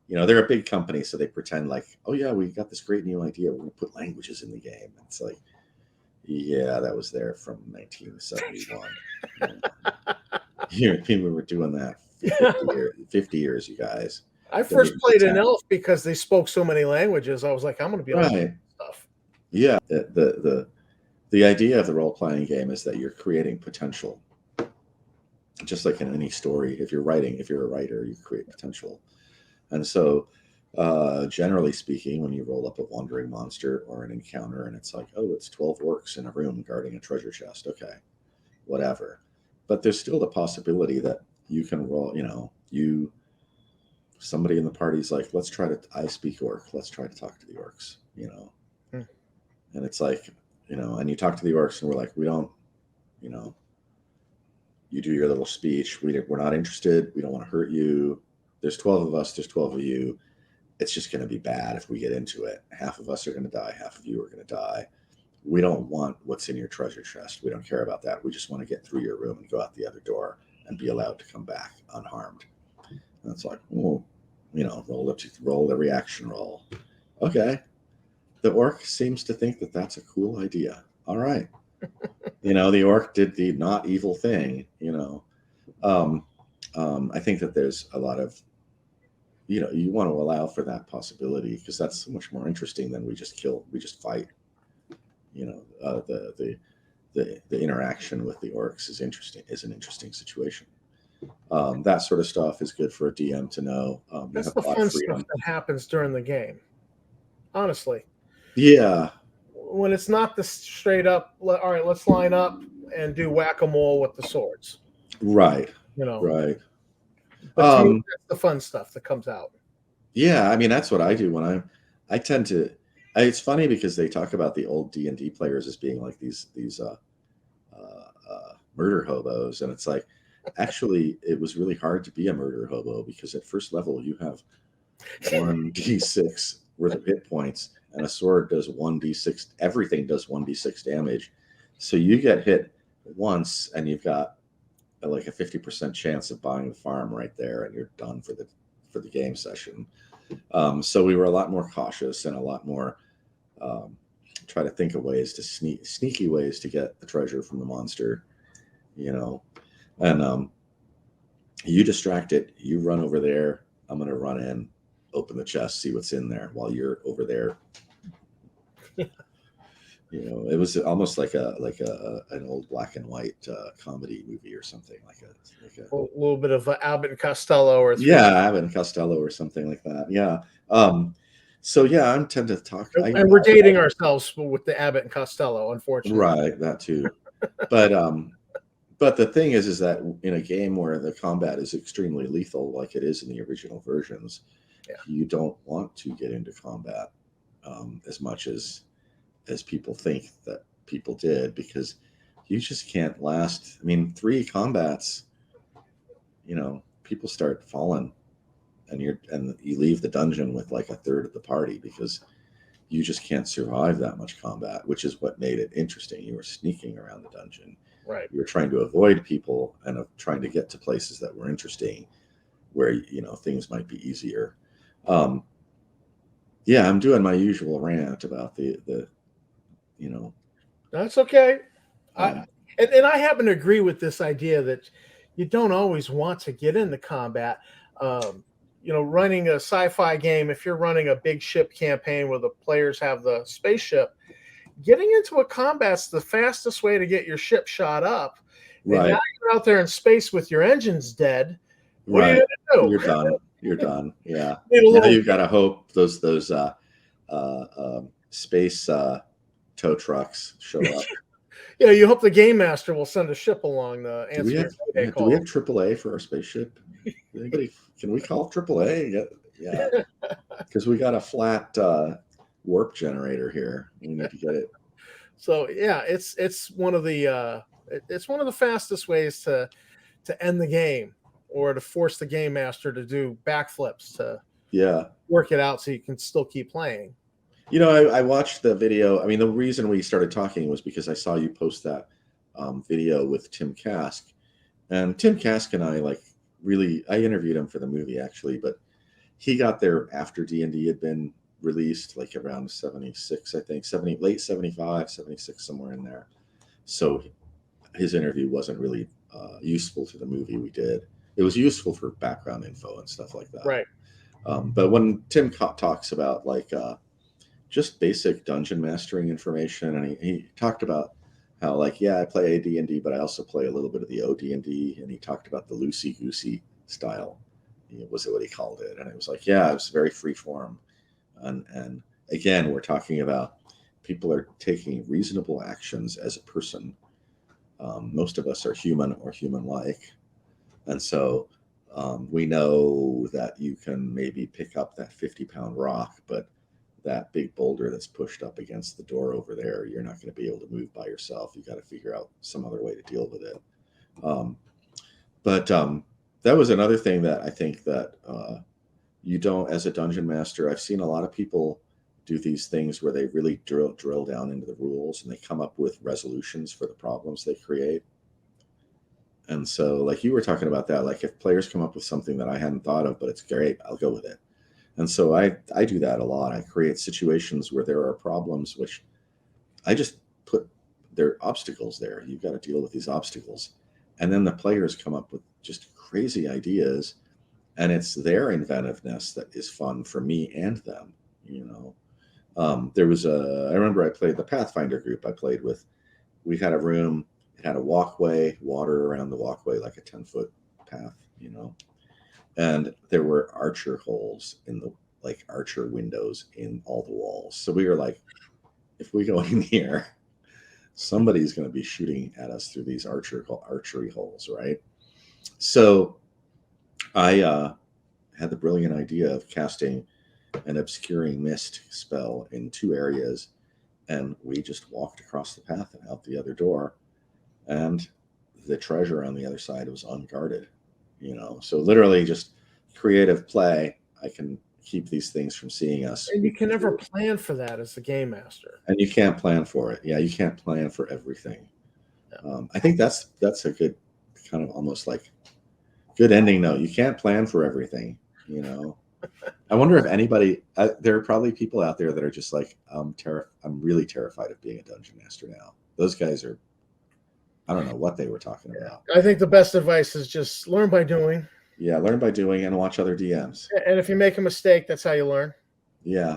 they're a big company, so they pretend like, oh yeah, we got this great new idea. We're going to put languages in the game. It's like, yeah, that was there from 1971. People were doing that 50 years, you guys.
I first played an elf because they spoke so many languages. I was like, I'm going to be able to do stuff.
Yeah, the idea of the role-playing game is that you're creating potential. Just like in any story, if you're a writer, you create potential. And so, generally speaking, when you roll up a wandering monster or an encounter and it's like, oh, it's 12 orcs in a room guarding a treasure chest. Okay, whatever. But there's still the possibility that you can roll, somebody in the party's like, I speak orc. Let's try to talk to the orcs, And it's like, and you talk to the orcs and we're like, we don't, you do your little speech. We're not interested. We don't want to hurt you. There's 12 of us. There's 12 of you. It's just going to be bad if we get into it. Half of us are going to die. Half of you are going to die. We don't want what's in your treasure chest. We don't care about that. We just want to get through your room and go out the other door and be allowed to come back unharmed. And it's like, roll the reaction roll. Okay. The orc seems to think that that's a cool idea. All right. The orc did the not evil thing, I think that there's a lot of, you want to allow for that possibility because that's so much more interesting than we just fight. The interaction with the orcs is an interesting situation. That sort of stuff is good for a DM to know.
That's the fun stuff that happens during the game. Honestly.
Yeah.
When it's not the straight up, all right, let's line up and do whack-a-mole with the swords.
Right.
Right. But to me, that's the fun stuff that comes out.
Yeah, I mean, that's what I do when I tend to. It's funny because they talk about the old D&D players as being like these murder hobos, and it's like, actually, it was really hard to be a murder hobo because at first level you have 1d6 worth of hit points, and a sword does 1d6. Everything does 1d6 damage, so you get hit once, and you've got like a 50% chance of buying the farm right there, and you're done for the game session. So we were a lot more cautious and a lot more try to think of ways to sneaky ways to get the treasure from the monster, and you distract it. You run over there. I'm going to run in, open the chest, see what's in there while you're over there. It was almost like an old black and white comedy movie or something, like a
little bit of Abbott and Costello
Abbott and Costello or something like that. Yeah. So yeah, I tend to talk.
And we're dating ourselves with the Abbott and Costello, unfortunately.
Right, that too. But the thing is that in a game where the combat is extremely lethal, like it is in the original versions, you don't want to get into combat as much as people think that people did, because you just can't last. I mean, 3 combats, people start falling, and you leave the dungeon with like a third of the party because you just can't survive that much combat, which is what made it interesting. You were sneaking around the dungeon.
Right.
You were trying to avoid people and trying to get to places that were interesting where, things might be easier. Yeah, I'm doing my usual rant about the
That's okay. And I happen to agree with this idea that you don't always want to get into combat. Running a sci-fi game, if you're running a big ship campaign where the players have the spaceship, getting into a combat's the fastest way to get your ship shot up. And
Right.
now you're out there in space with your engines dead. What are
Right.
you going to do?
You're done. You're done. Yeah.
Need a
Now
little,
you've got to hope those space tow trucks show up.
you hope the game master will send a ship along to answer your mayday
Do we have
call.
AAA for our spaceship? Anybody? Can we call AAA? Yeah. Because we got a flat warp generator here. We need to get it.
So yeah, it's one of the fastest ways to end the game, or to force the game master to do backflips to work it out so you can still keep playing.
I watched the video. I mean, the reason we started talking was because I saw you post that video with Tim Kask, and Tim Kask and I I interviewed him for the movie actually, but he got there after D&D had been released, like around 76, I think, late 75, 76, somewhere in there. So his interview wasn't really useful to the movie we did. It was useful for background info and stuff like that.
Right.
But when Tim talks about just basic dungeon mastering information, and he talked about how I play AD&D, but I also play a little bit of the OD&D, and he talked about the Loosey Goosey style. Was it what he called it? And it was it was very free form. And again, we're talking about people are taking reasonable actions as a person. Most of us are human or human-like. And so we know that you can maybe pick up that 50-pound rock, but that big boulder that's pushed up against the door over there, you're not going to be able to move by yourself. You got to figure out some other way to deal with it. But that was another thing that I think that you don't, as a dungeon master, I've seen a lot of people do these things where they really drill down into the rules and they come up with resolutions for the problems they create. And so you were talking about that, if players come up with something that I hadn't thought of, but it's great, I'll go with it. And so I do that a lot. I create situations where there are problems, which I just put their obstacles there. You've got to deal with these obstacles. And then the players come up with just crazy ideas, and it's their inventiveness that is fun for me and them. I remember I played the Pathfinder group I played with. We had a room, it had a walkway, water around the walkway, like a 10-foot path, and there were archer holes in the archer windows in all the walls. So we were if we go in here, somebody's going to be shooting at us through these archery holes, right? So I had the brilliant idea of casting an obscuring mist spell in 2 areas, and we just walked across the path and out the other door, and the treasure on the other side was unguarded. So literally just creative play. I can keep these things from seeing us.
And you can never plan for that as the game master.
And you can't plan for it. Yeah, you can't plan for everything. I think that's a good kind of almost good ending note. You can't plan for everything. I wonder if anybody. There are probably people out there that are just I'm really terrified of being a dungeon master now. Those guys are. I don't know what they were talking about.
I think the best advice is just learn by doing.
Yeah, learn by doing and watch other DMs.
And if you make a mistake, that's how you learn.
Yeah.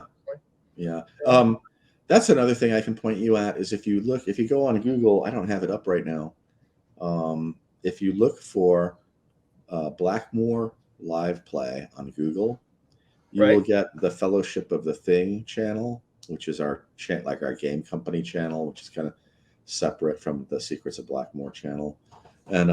That's another thing I can point you at is if you go on Google, I don't have it up right now. If you look for Blackmoore live play on Google, you will get the Fellowship of the Thing channel, which is our our game company channel, which is kind of separate from the Secrets of Blackmoore channel. And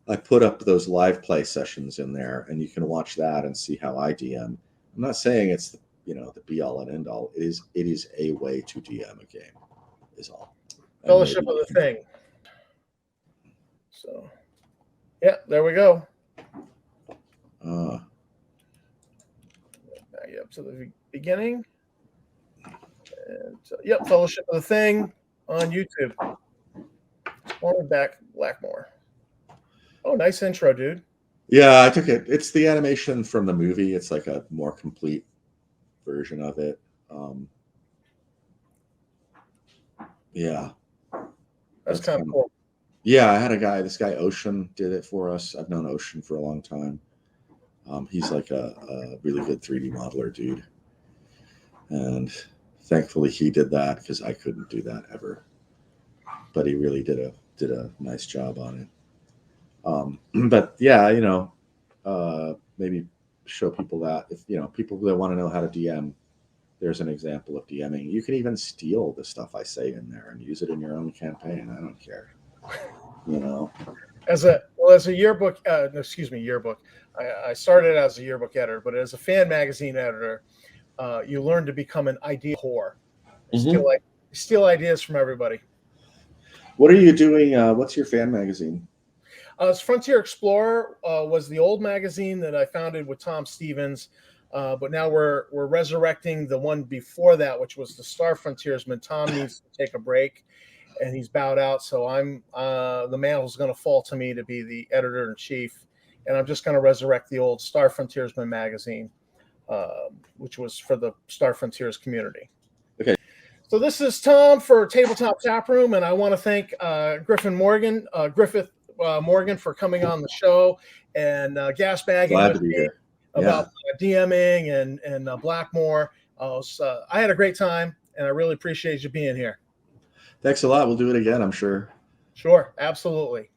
I put up those live play sessions in there, and you can watch that and see how I DM. I'm not saying it's the be all and end all. It is a way to DM a game, is all.
Fellowship of the Thing. So, yeah, there we go. Back up to the beginning. And so, Fellowship of the Thing on YouTube. Exploring back Blackmoore. Oh, nice intro, dude.
Yeah, I took it. It's the animation from the movie. It's a more complete version of it. Yeah.
That's kind of cool.
Yeah, I had a guy. This guy Ocean did it for us. I've known Ocean for a long time. He's like a really good 3D modeler dude, and thankfully he did that because I couldn't do that ever. But he really did a nice job on it. But yeah, maybe show people that if people that want to know how to DM, there's an example of DMing. You can even steal the stuff I say in there and use it in your own campaign. I don't care.
As a yearbook, yearbook. I started as a yearbook editor, but as a fan magazine editor, you learn to become an idea whore. Steal ideas from everybody.
What are you doing? What's your fan magazine?
It's Frontier Explorer was the old magazine that I founded with Tom Stevens, but now we're resurrecting the one before that, which was the Star Frontiersman. Tom needs to take a break, and he's bowed out, so I'm the mantle's going to fall to me to be the editor-in-chief, and I'm just going to resurrect the old Star Frontiersman magazine, which was for the Star Frontiers community.
Okay.
So this is Tom for Tabletop Tap Room, and I want to thank Griffith Morgan for coming on the show and gasbagging with me about DMing and Blackmoore. I had a great time, and I really appreciate you being here.
Thanks a lot. We'll do it again, I'm sure.
Sure, absolutely.